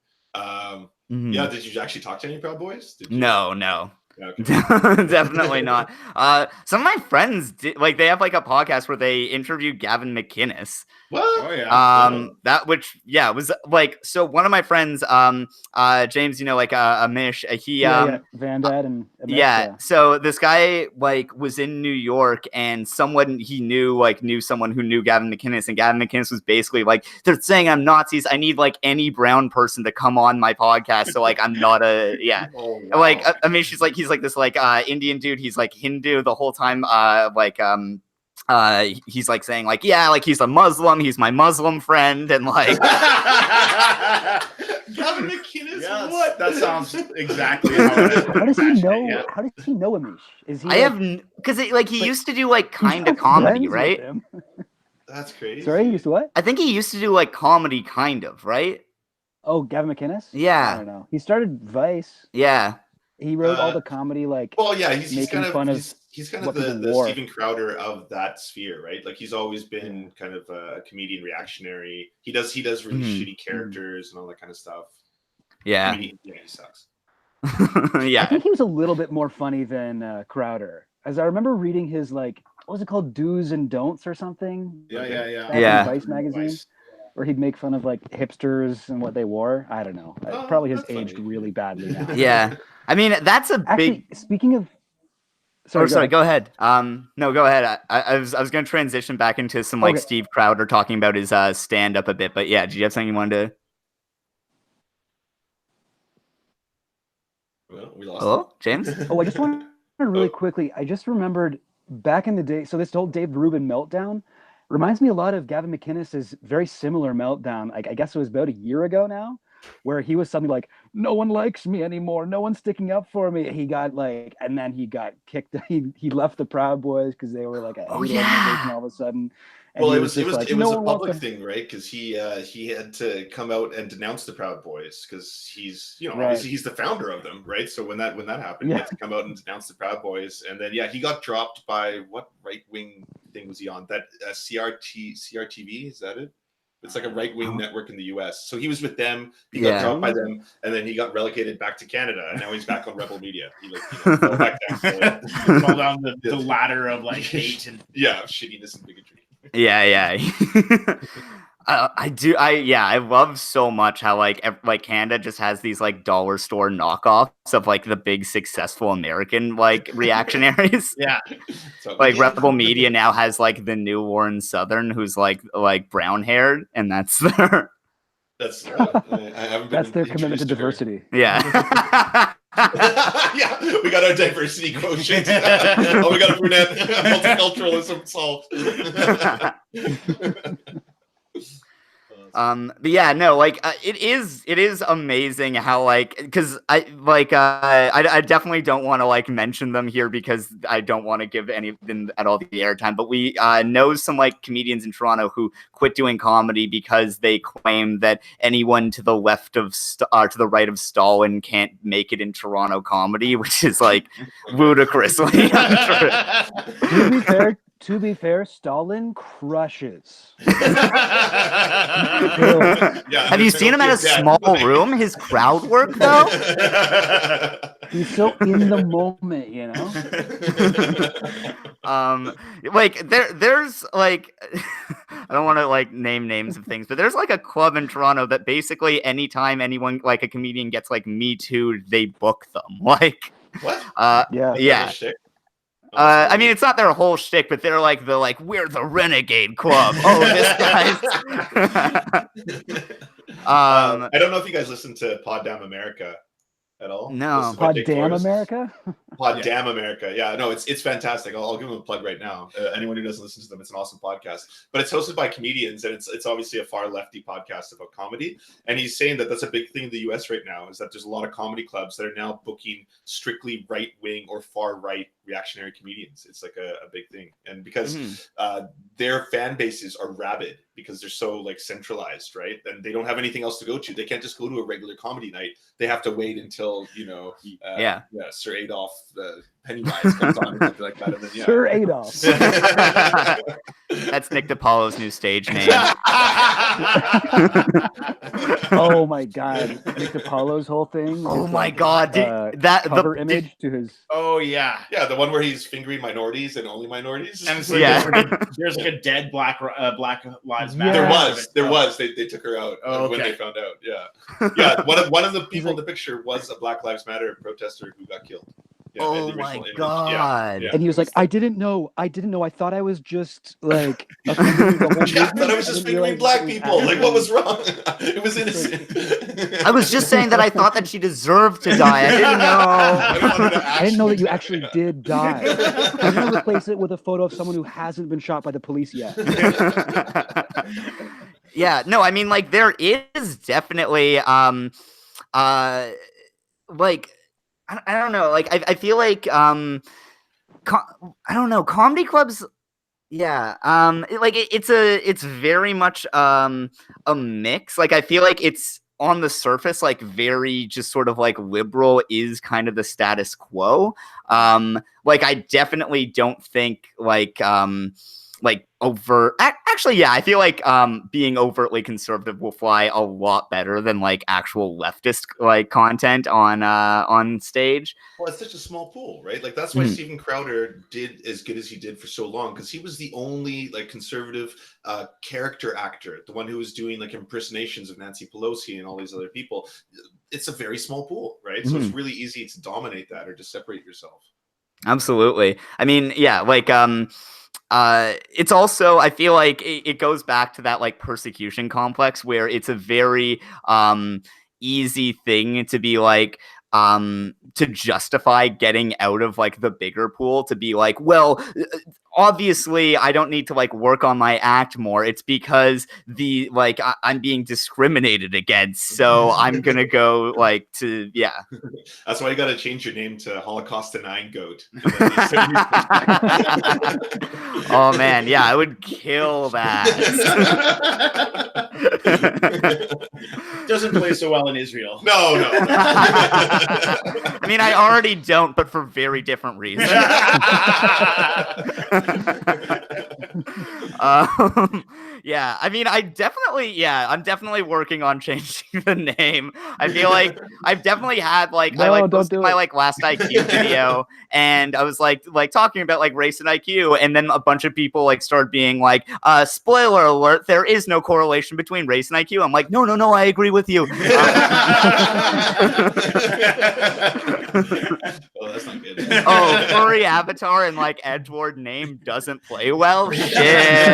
Yeah, did you actually talk to any Proud Boys? No. Okay. Definitely not. Some of my friends did, like they have like a podcast where they interview Gavin McInnes. What? Oh yeah. That was like, so one of my friends, James, like Amish, he Vandad and Amish, so this guy like was in New York, and someone he knew someone who knew Gavin McInnes, and Gavin McInnes was basically like, they're saying I'm Nazis, I need like any brown person to come on my podcast, so like I'm not a Oh, wow. like Amish, he's like this like Indian dude, he's like Hindu the whole time, he's like saying like, yeah, like he's a Muslim, he's my Muslim friend, and like Gavin McInnes, what? That sounds exactly how it is. How does he know? Yeah. How does he know Amish? Is he? I have because he used to do like kind of comedy, right? That's crazy. Sorry, he used to what? I think he used to do like comedy, kind of, right? Oh, Gavin McInnes? Yeah. I don't know. He started Vice. Yeah. He wrote all the comedy, like. Well, yeah, he's kind of the wore. Steven Crowder of that sphere, right? Like he's always been kind of a comedian reactionary. He does really shitty characters and all that kind of stuff. Yeah. He sucks. Yeah. I think he was a little bit more funny than Crowder, as I remember reading his like, what was it called, Do's and Don'ts or something? Yeah. Vice magazine. Where he'd make fun of like hipsters and what they wore. I don't know. Probably has aged really badly now. Yeah. I mean, that's Actually, big. Speaking of, sorry, go ahead. No, go ahead. I was going to transition back into some like Steve Crowder talking about his stand up a bit, but yeah, do you have something you wanted to? Well, we lost. Hello, James. I just wanted really quickly. I just remembered back in the day. So this whole Dave Rubin meltdown reminds me a lot of Gavin McInnes' very similar meltdown. I guess it was about a year ago now, where he was something like, no one likes me anymore, no one's sticking up for me. He got like, and then he got kicked. He left the Proud Boys because they were like a hate organization all of a sudden. And well, it was like, it was a public thing, right? Because he had to come out and denounce the Proud Boys because he's obviously he's the founder of them, right? So when that happened, he had to come out and denounce the Proud Boys, and then he got dropped by what right wing thing was he on? That CRTV, is that it? It's like a right-wing network in the U.S. So he was with them. He got dropped by them, and then he got relegated back to Canada, and now he's back on Rebel Media. He fell back down, fell down the ladder of like hate and shittiness and bigotry. Yeah. I love so much how like Canada just has these like dollar store knockoffs of like the big successful American like reactionaries. Like Rebel Media now has like the new Warren Southern, who's like brown haired, and that's their that's their commitment to diversity. Yeah. We got our diversity quotient. We got a brunette. Multiculturalism solved. But yeah, no, like it is amazing how like because I definitely don't want to like mention them here because I don't want to give anything at all the airtime. But we know some like comedians in Toronto who quit doing comedy because they claim that anyone to the left of to the right of Stalin can't make it in Toronto comedy, which is like ludicrously untrue. To be fair, Stalin crushes. Have you seen him at a small room? His crowd work, though? He's so in the moment, Like there's like I don't want to like name names of things, but there's like a club in Toronto that basically anytime anyone like a comedian gets like Me Too, they book them. Like what? Yeah. I mean, it's not their whole shtick, but they're like we're the renegade club. Oh, this guy's. I don't know if you guys listen to Pod Damn America at all. No. Pod Damn America? Pod Damn America. Yeah, no, it's fantastic. I'll give them a plug right now. Anyone who doesn't listen to them, it's an awesome podcast. But it's hosted by comedians, and it's obviously a far lefty podcast about comedy. And he's saying that that's a big thing in the U.S. right now, is that there's a lot of comedy clubs that are now booking strictly right-wing or far-right reactionary comedians. It's like a big thing. And because their fan bases are rabid because they're so like centralized, right? And they don't have anything else to go to. They can't just go to a regular comedy night. They have to wait until, Sir Adolf the Pennywise comes on or something like that. And then, Sir Adolf. That's Nick DiPaolo's new stage name. Oh my God, Nick DiPaolo's whole thing. Oh my God, that cover image to his. Oh yeah, the one where he's fingering minorities and only minorities. And so there's like a dead Black Lives Matter. There was. They took her out when they found out. Yeah. One of the people in the picture was a Black Lives Matter protester who got killed. Yeah, oh my God! Yeah. And he was like, I didn't know. I thought I was just like, I thought I was just fingering black people. Like, what was wrong? It was innocent. I was just saying that I thought that she deserved to die. I didn't know. I didn't know that you actually did die. I'm gonna replace it with a photo of someone who hasn't been shot by the police yet. Yeah, no, I mean, like, there is definitely, like. I don't know. Like, I feel like, I don't know. Comedy clubs, yeah. It's very much a mix. Like, I feel like it's on the surface, like, very just sort of like liberal is kind of the status quo. Like, I definitely don't think like overt. Actually, yeah, I feel like being overtly conservative will fly a lot better than like actual leftist like content on stage. Well, it's such a small pool, right? Like that's why Steven Crowder did as good as he did for so long, because he was the only like conservative character actor, the one who was doing like impersonations of Nancy Pelosi and all these other people. It's a very small pool, right? So it's really easy to dominate that or to separate yourself. Absolutely. I mean, yeah, like it's also, I feel like it goes back to that like persecution complex where it's a very easy thing to be like to justify getting out of like the bigger pool, to be like, well, obviously I don't need to like work on my act more. It's because the like I'm being discriminated against, so I'm gonna go like to That's why you got to change your name to Holocaust Denying Goat. Oh man, yeah, I would kill that. Doesn't play so well in Israel. No. I mean, I already don't, but for very different reasons. Yeah, I mean, I'm definitely working on changing the name. I feel like I've definitely had like I like posted my like last IQ video, and I was like talking about like race and IQ, and then a bunch of people like started being like, spoiler alert, there is no correlation between race and IQ. I'm like, no, I agree with you. Oh, that's not good. Oh, furry avatar and like Edward name doesn't play well. Shit.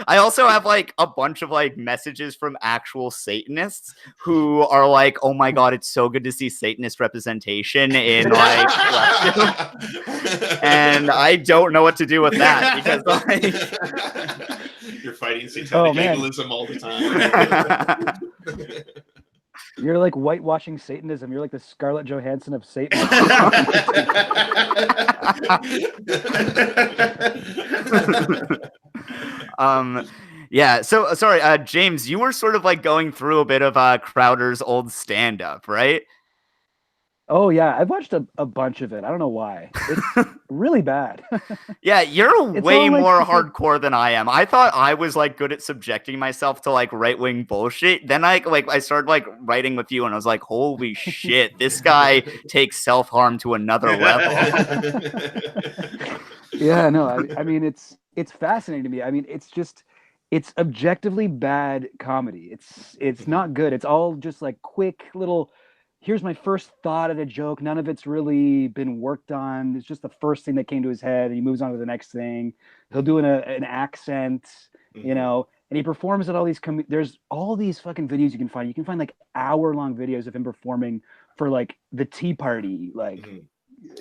I also have like a bunch of like messages from actual Satanists who are like, "Oh my god, it's so good to see Satanist representation in like," and I don't know what to do with that because like you're fighting satanic ableism all the time. You're like whitewashing Satanism. You're like the Scarlett Johansson of Satan. Yeah. So sorry, James, you were sort of like going through a bit of Crowder's old stand-up, right? Oh yeah, I've watched a bunch of it. I don't know why. It's really bad. Yeah, you're way more hardcore than I am. I thought I was like good at subjecting myself to like right-wing bullshit. Then I started like writing with you, and I was like, holy shit, this guy takes self-harm to another level. Yeah, no, I mean it's fascinating to me. I mean, it's objectively bad comedy. It's not good. It's all just like quick little, here's my first thought at a joke. None of it's really been worked on. It's just the first thing that came to his head, and he moves on to the next thing. He'll do an accent, you know, and he performs at all these. There's all these fucking videos you can find. You can find like hour-long videos of him performing for like the Tea Party, like.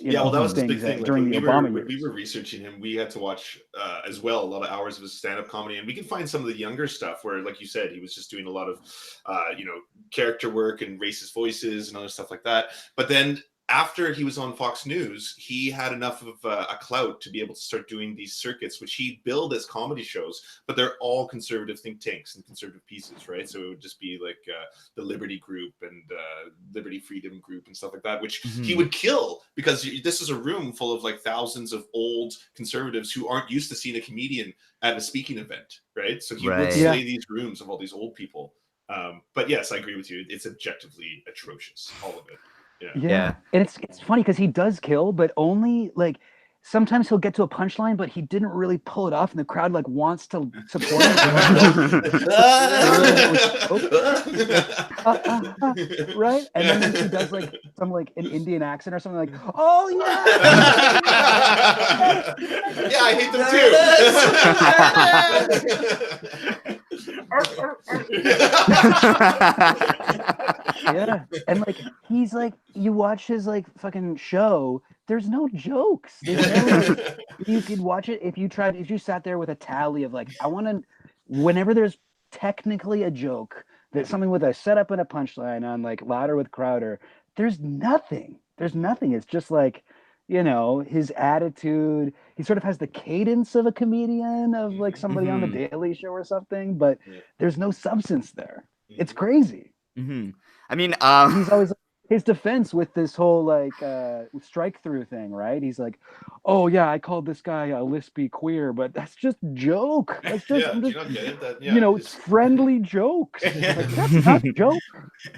Well, that was the big thing. During the Obama years. When we were researching him, we had to watch as well a lot of hours of his stand-up comedy, and we can find some of the younger stuff where, like you said, he was just doing a lot of, character work and racist voices and other stuff like that. But then after he was on Fox News, he had enough of a clout to be able to start doing these circuits, which he billed as comedy shows, but they're all conservative think tanks and conservative pieces, right? So it would just be like the Liberty Group and Liberty Freedom Group and stuff like that, which he would kill because this is a room full of like thousands of old conservatives who aren't used to seeing a comedian at a speaking event, right? So he would slay these rooms of all these old people. But yes, I agree with you. It's objectively atrocious, all of it. Yeah. And it's funny because he does kill, but only like sometimes he'll get to a punchline, but he didn't really pull it off, and the crowd like wants to support him. Right? And then he does like some like an Indian accent or something like, oh yeah. Yeah, I hate them too. Yeah, and like he's like, you watch his like fucking show, there's no jokes. You could watch it if you sat there with a tally of like, I want to, whenever there's technically a joke, that something with a setup and a punchline on like Louder with Crowder, there's nothing. It's just like, his attitude. He sort of has the cadence of a comedian, of like somebody on the Daily Show or something, but there's no substance there. It's crazy. I mean, he's always his defense with this whole like strike through thing, right? He's like, "Oh yeah, I called this guy a lispy queer, but that's just joke. That's just, it's friendly jokes. Like, that's not a joke."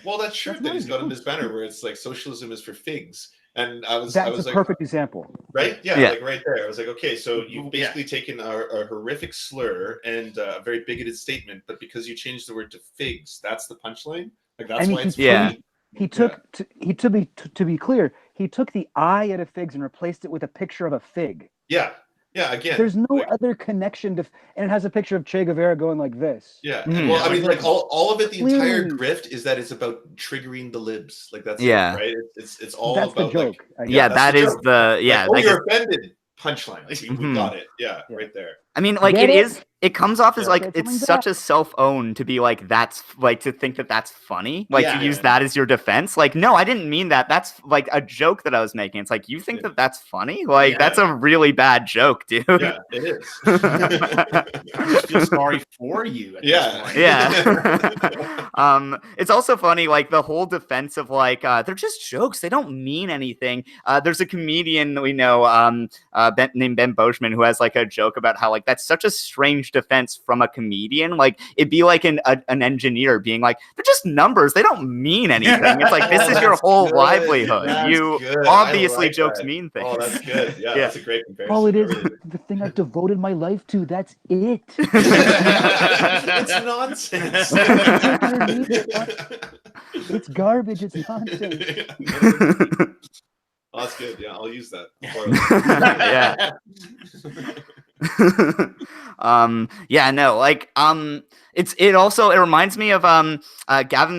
Well, that shirt that he's got on his banner, where it's like "Socialism is for figs," and I was a perfect example, right? Yeah, like right there. I was like, okay, so you've basically taken a horrific slur and a very bigoted statement, but because you changed the word to figs, that's the punchline. Like that's why it's funny. He took to be clear, he took the eye out of figs and replaced it with a picture of a fig. Yeah. Yeah, again, there's no other connection to, and it has a picture of Che Guevara going like this. Yeah, well, I mean, like all of it, the entire grift is that it's about triggering the libs. Like that's it, right? It's all that's about the joke. Like, that is the like, you're offended. Punchline. We got it. Yeah, right there. I mean, like it comes off as like it's such a self-own to be like that's like to think that that's funny, like to use that as your defense. Like, no, I didn't mean that. That's like a joke that I was making. It's like you think that that's funny? Like that's a really bad joke, dude. Yeah, it is. I feel sorry for you. At this point. It's also funny, like the whole defense of like they're just jokes. They don't mean anything. There's a comedian we know named Ben Boschman who has like a joke about how like that's such a strange defense from a comedian. Like it'd be like an engineer being like, they're just numbers. They don't mean anything. It's like, this is your whole livelihood. You obviously jokes mean things. Oh, that's good. Yeah, that's a great comparison. All it is the thing I've devoted my life to. That's it. It's nonsense. It's garbage. It's nonsense. Oh, that's good. Yeah, I'll use that. It reminds me of Gavin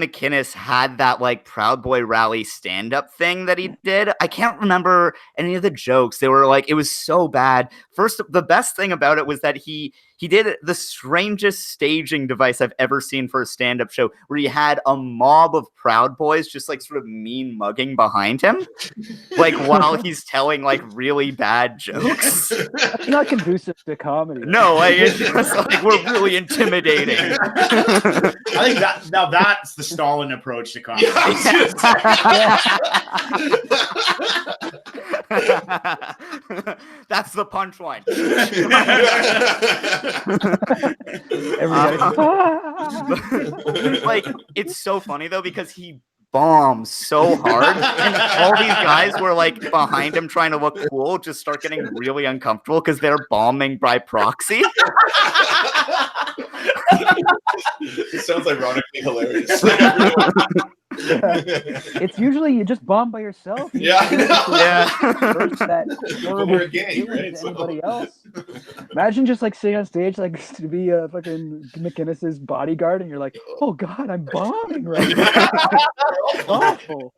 McInnes had that like Proud Boy rally stand-up thing that he did. I can't remember any of the jokes. They were like, it was so bad. First, the best thing about it was that he did the strangest staging device I've ever seen for a stand-up show, where he had a mob of Proud Boys just like sort of mean mugging behind him, like while he's telling like really bad jokes. It's not conducive to comedy. No, like it's just like we're really intimidating. I think that's the Stalin approach to comedy. That's the punchline. Like it's so funny though because he bombs so hard and all these guys were like behind him trying to look cool just start getting really uncomfortable because they're bombing by proxy. It sounds ironically hilarious. It's usually you just bomb by yourself. We're a gang, right? Anybody else? Imagine just like sitting on stage like to be a fucking McInnes's bodyguard, and you're like, oh god, I'm bombing right now. Awful.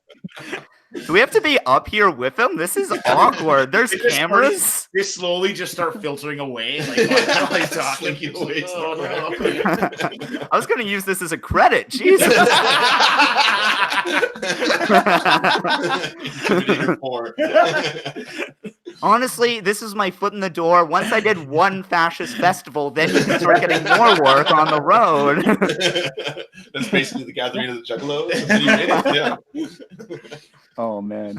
Do we have to be up here with him? This is awkward. There's cameras. They slowly just start filtering away. Like, talking away. I was going to use this as a credit. Jesus. Honestly, this is my foot in the door. Once I did one fascist festival, then you can start getting more work on the road. That's basically the gathering of the Juggalos. Yeah. Oh man.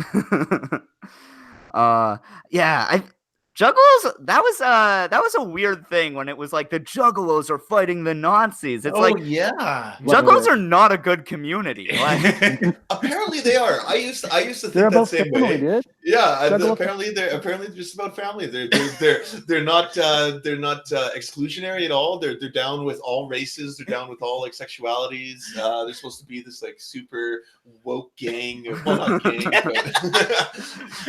Juggalos, that was a weird thing when it was like the Juggalos are fighting the Nazis. It's Juggalos are not a good community. Like, apparently they are. I used to think that same way. Dude. Yeah, apparently they're just about family. They're not exclusionary at all. They're down with all races. They're down with all like sexualities. They're supposed to be this like super woke gang, well not gang, but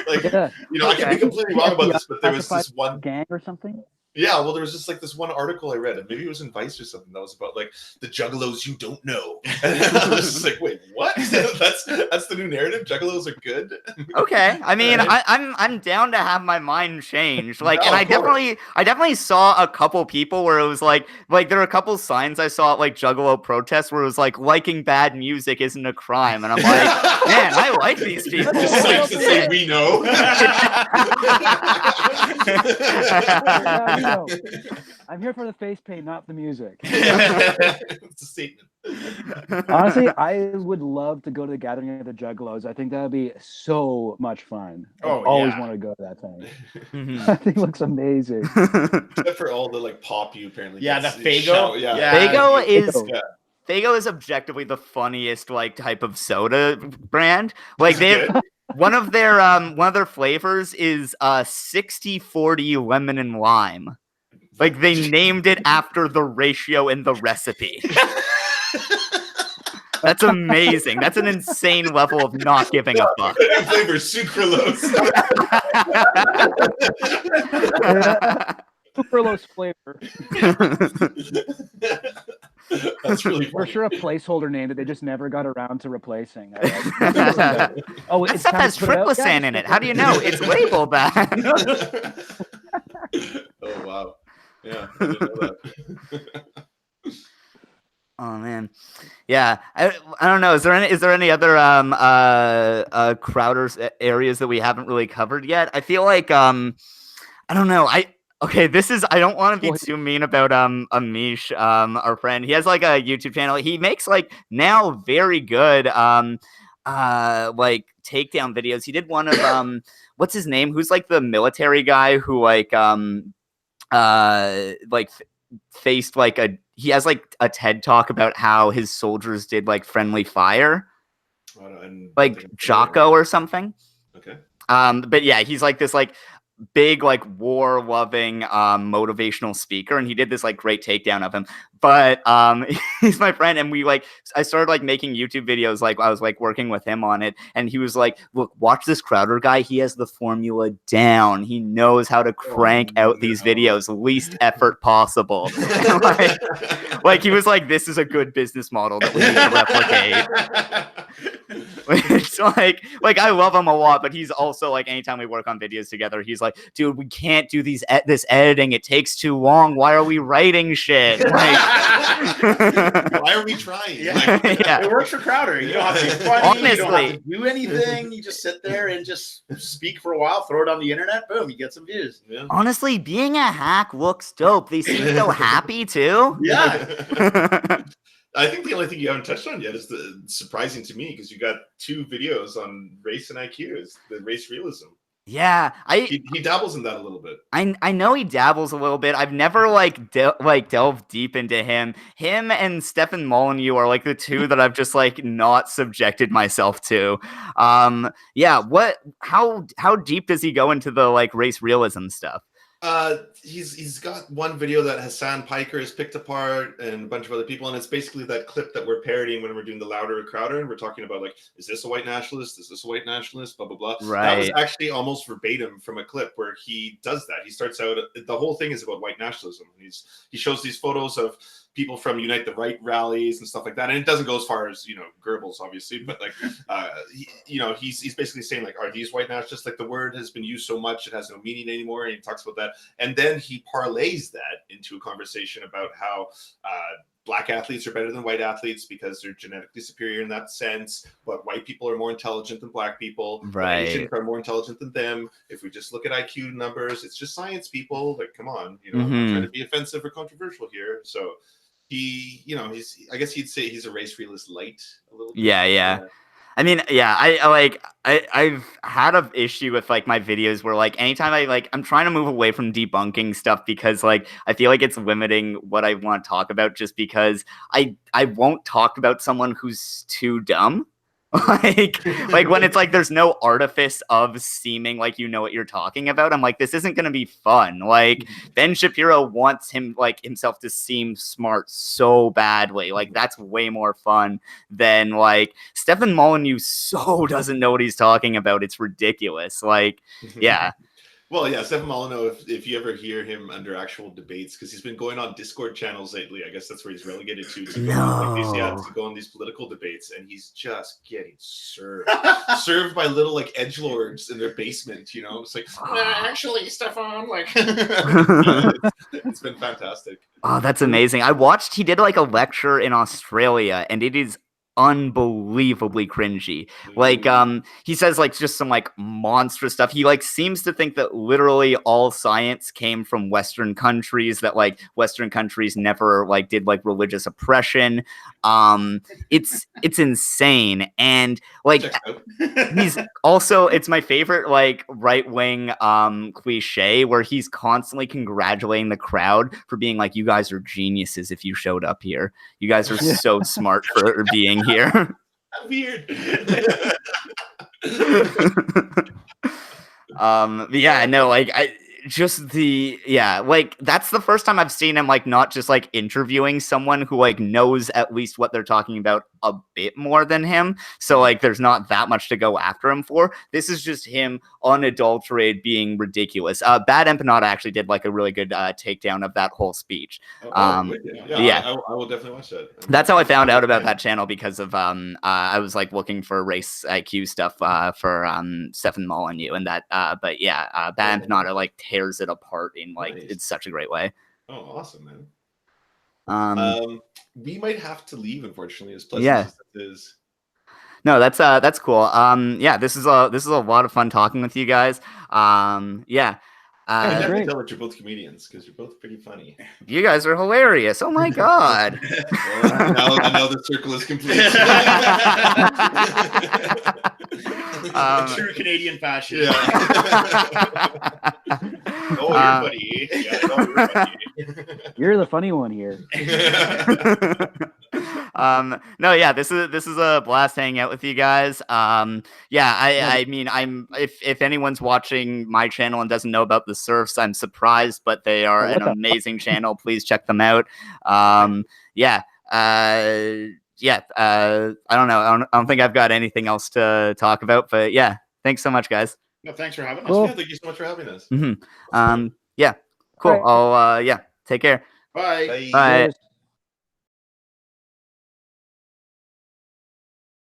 like I could be completely wrong about this, but there was this one gang or something. Yeah, well, there was just like this one article I read, and maybe it was in Vice or something that was about like the Juggalos you don't know. And I was just like, wait, what? That's the new narrative. Juggalos are good. Okay, I mean, I'm down to have my mind changed. Like, and I definitely saw a couple people where it was like there were a couple signs I saw at like Juggalo protests where it was like liking bad music isn't a crime, and I'm like, man, I like these people. It's like to say we know. I'm here for the face paint, not the music. It's a statement. Honestly, I would love to go to the gathering of the Juggalos. I think that would be so much fun. I always want to go to that thing. I think it looks amazing. Except for all the like pop you apparently. Yeah, the Faygo. Faygo is objectively the funniest like type of soda brand. Like they one of their flavors is 60-40 lemon and lime. Like they named it after the ratio in the recipe. That's amazing. That's an insane level of not giving a fuck. Flavor sucralose. Sucralose flavor. That's really funny. For sure a placeholder name that they just never got around to replacing. Oh, that stuff has triclosan in it. How do you know? It's labeled that. Oh wow. Yeah, I didn't know that. Oh man, yeah. I don't know. Is there any other Crowder's areas that we haven't really covered yet? I feel like I don't know. I don't want to be too mean about Amish, our friend. He has like a YouTube channel. He makes like now very good like takedown videos. He did one of what's his name? Who's like the military guy who like faced like he has like a TED talk about how his soldiers did like friendly fire, like Jocko or something. Okay. But yeah, he's like this like big like war loving motivational speaker, and he did this like great takedown of him. But he's my friend, and I started like making YouTube videos, like I was like working with him on it, and he was like, look, watch this Crowder guy, he has the formula down, he knows how to crank out these videos least effort possible. like he was like, this is a good business model that we need to replicate. It's like I love him a lot, but he's also like, anytime we work on videos together, he's like, dude, we can't do this editing, it takes too long, why are we writing shit? Like, why are we trying? Yeah. Yeah. It works for Crowder. You don't have to be funny. Honestly, you don't have to do anything. You just sit there and just speak for a while, throw it on the internet, boom, you get some views. Yeah. Honestly, being a hack looks dope. They seem so happy too. Yeah. I think the only thing you haven't touched on yet is surprising to me, because you got 2 videos on race and IQ, is the race realism. Yeah, he dabbles in that a little bit. I know he dabbles a little bit. I've never like delved deep into him. Him and Stefan Molyneux are like the 2 that I've just like not subjected myself to. Yeah, how deep does he go into the like race realism stuff? He's got one video that Hassan Piker has picked apart and a bunch of other people, and it's basically that clip that we're parodying when we're doing the Louder Crowder, and we're talking about like, is this a white nationalist? Is this a white nationalist? Blah blah blah. Right. That was actually almost verbatim from a clip where he does that. He starts out, the whole thing is about white nationalism. He shows these photos of people from Unite the Right rallies and stuff like that, and it doesn't go as far as Goebbels, obviously, but like he's basically saying like, are these white nationalists? Like, the word has been used so much it has no meaning anymore, and he talks about that, and then he parlays that into a conversation about how black athletes are better than white athletes because they're genetically superior in that sense, but white people are more intelligent than black people. Right. Asians are more intelligent than them. If we just look at IQ numbers, it's just science, people. Like, come on, I'm not trying to be offensive or controversial here. So he, I guess you'd say he's a race realist light a little bit. Yeah. I mean, yeah, I've had an issue with like my videos where like anytime I'm trying to move away from debunking stuff, because like I feel like it's limiting what I want to talk about, just because I won't talk about someone who's too dumb. like when it's like there's no artifice of seeming like you know what you're talking about, I'm like, this isn't gonna be fun. Like, Ben Shapiro wants himself to seem smart so badly. Like, that's way more fun than like Stefan Molyneux so doesn't know what he's talking about. It's ridiculous. Like, yeah. Well, yeah, Stefan Molyneux, if you ever hear him under actual debates, because he's been going on Discord channels lately, I guess that's where he's relegated to go on these political debates, and he's just getting served by little like edgelords in their basement, It's like, actually, Stefan, like, it's been fantastic. Oh, that's amazing. He did like a lecture in Australia, and it is unbelievably cringy. Like, he says like just some like monstrous stuff. He like seems to think that literally all science came from Western countries, that like Western countries never like did like religious oppression. It's insane. And like he's also, it's my favorite like right-wing cliche where he's constantly congratulating the crowd for being like, you guys are geniuses if you showed up here. You guys are so smart for being here. Weird. Yeah, no, like just like that's the first time I've seen him like not just like interviewing someone who like knows at least what they're talking about a bit more than him. So like there's not that much to go after him for. This is just him unadulterated being ridiculous. Bad Empanada actually did like a really good takedown of that whole speech. I will definitely watch that. That's how I found out about that channel, because of I was like looking for race IQ stuff for Stefan Molyneux and that but yeah, Bad Empanada like tears it apart in like it's such a great way. Oh, awesome, man. We might have to leave, unfortunately, as pleasant as it is. No, that's cool. Yeah, this is a lot of fun talking with you guys. Yeah. I can definitely tell that you're both comedians because you're both pretty funny. You guys are hilarious. Oh my god. Now the circle is complete. True Canadian fashion. Yeah. Oh, you're funny. Yeah, no, you're funny. You're the funny one here. No, yeah, this is a blast hanging out with you guys. Yeah, I mean, if anyone's watching my channel and doesn't know about the Serfs, I'm surprised, but they are an amazing channel. Please check them out. Yeah. I don't know. I don't think I've got anything else to talk about, but yeah, thanks so much, guys. No, thanks for having us. Yeah, thank you so much for having us. Yeah, cool. I'll take care. Bye. Bye. Bye.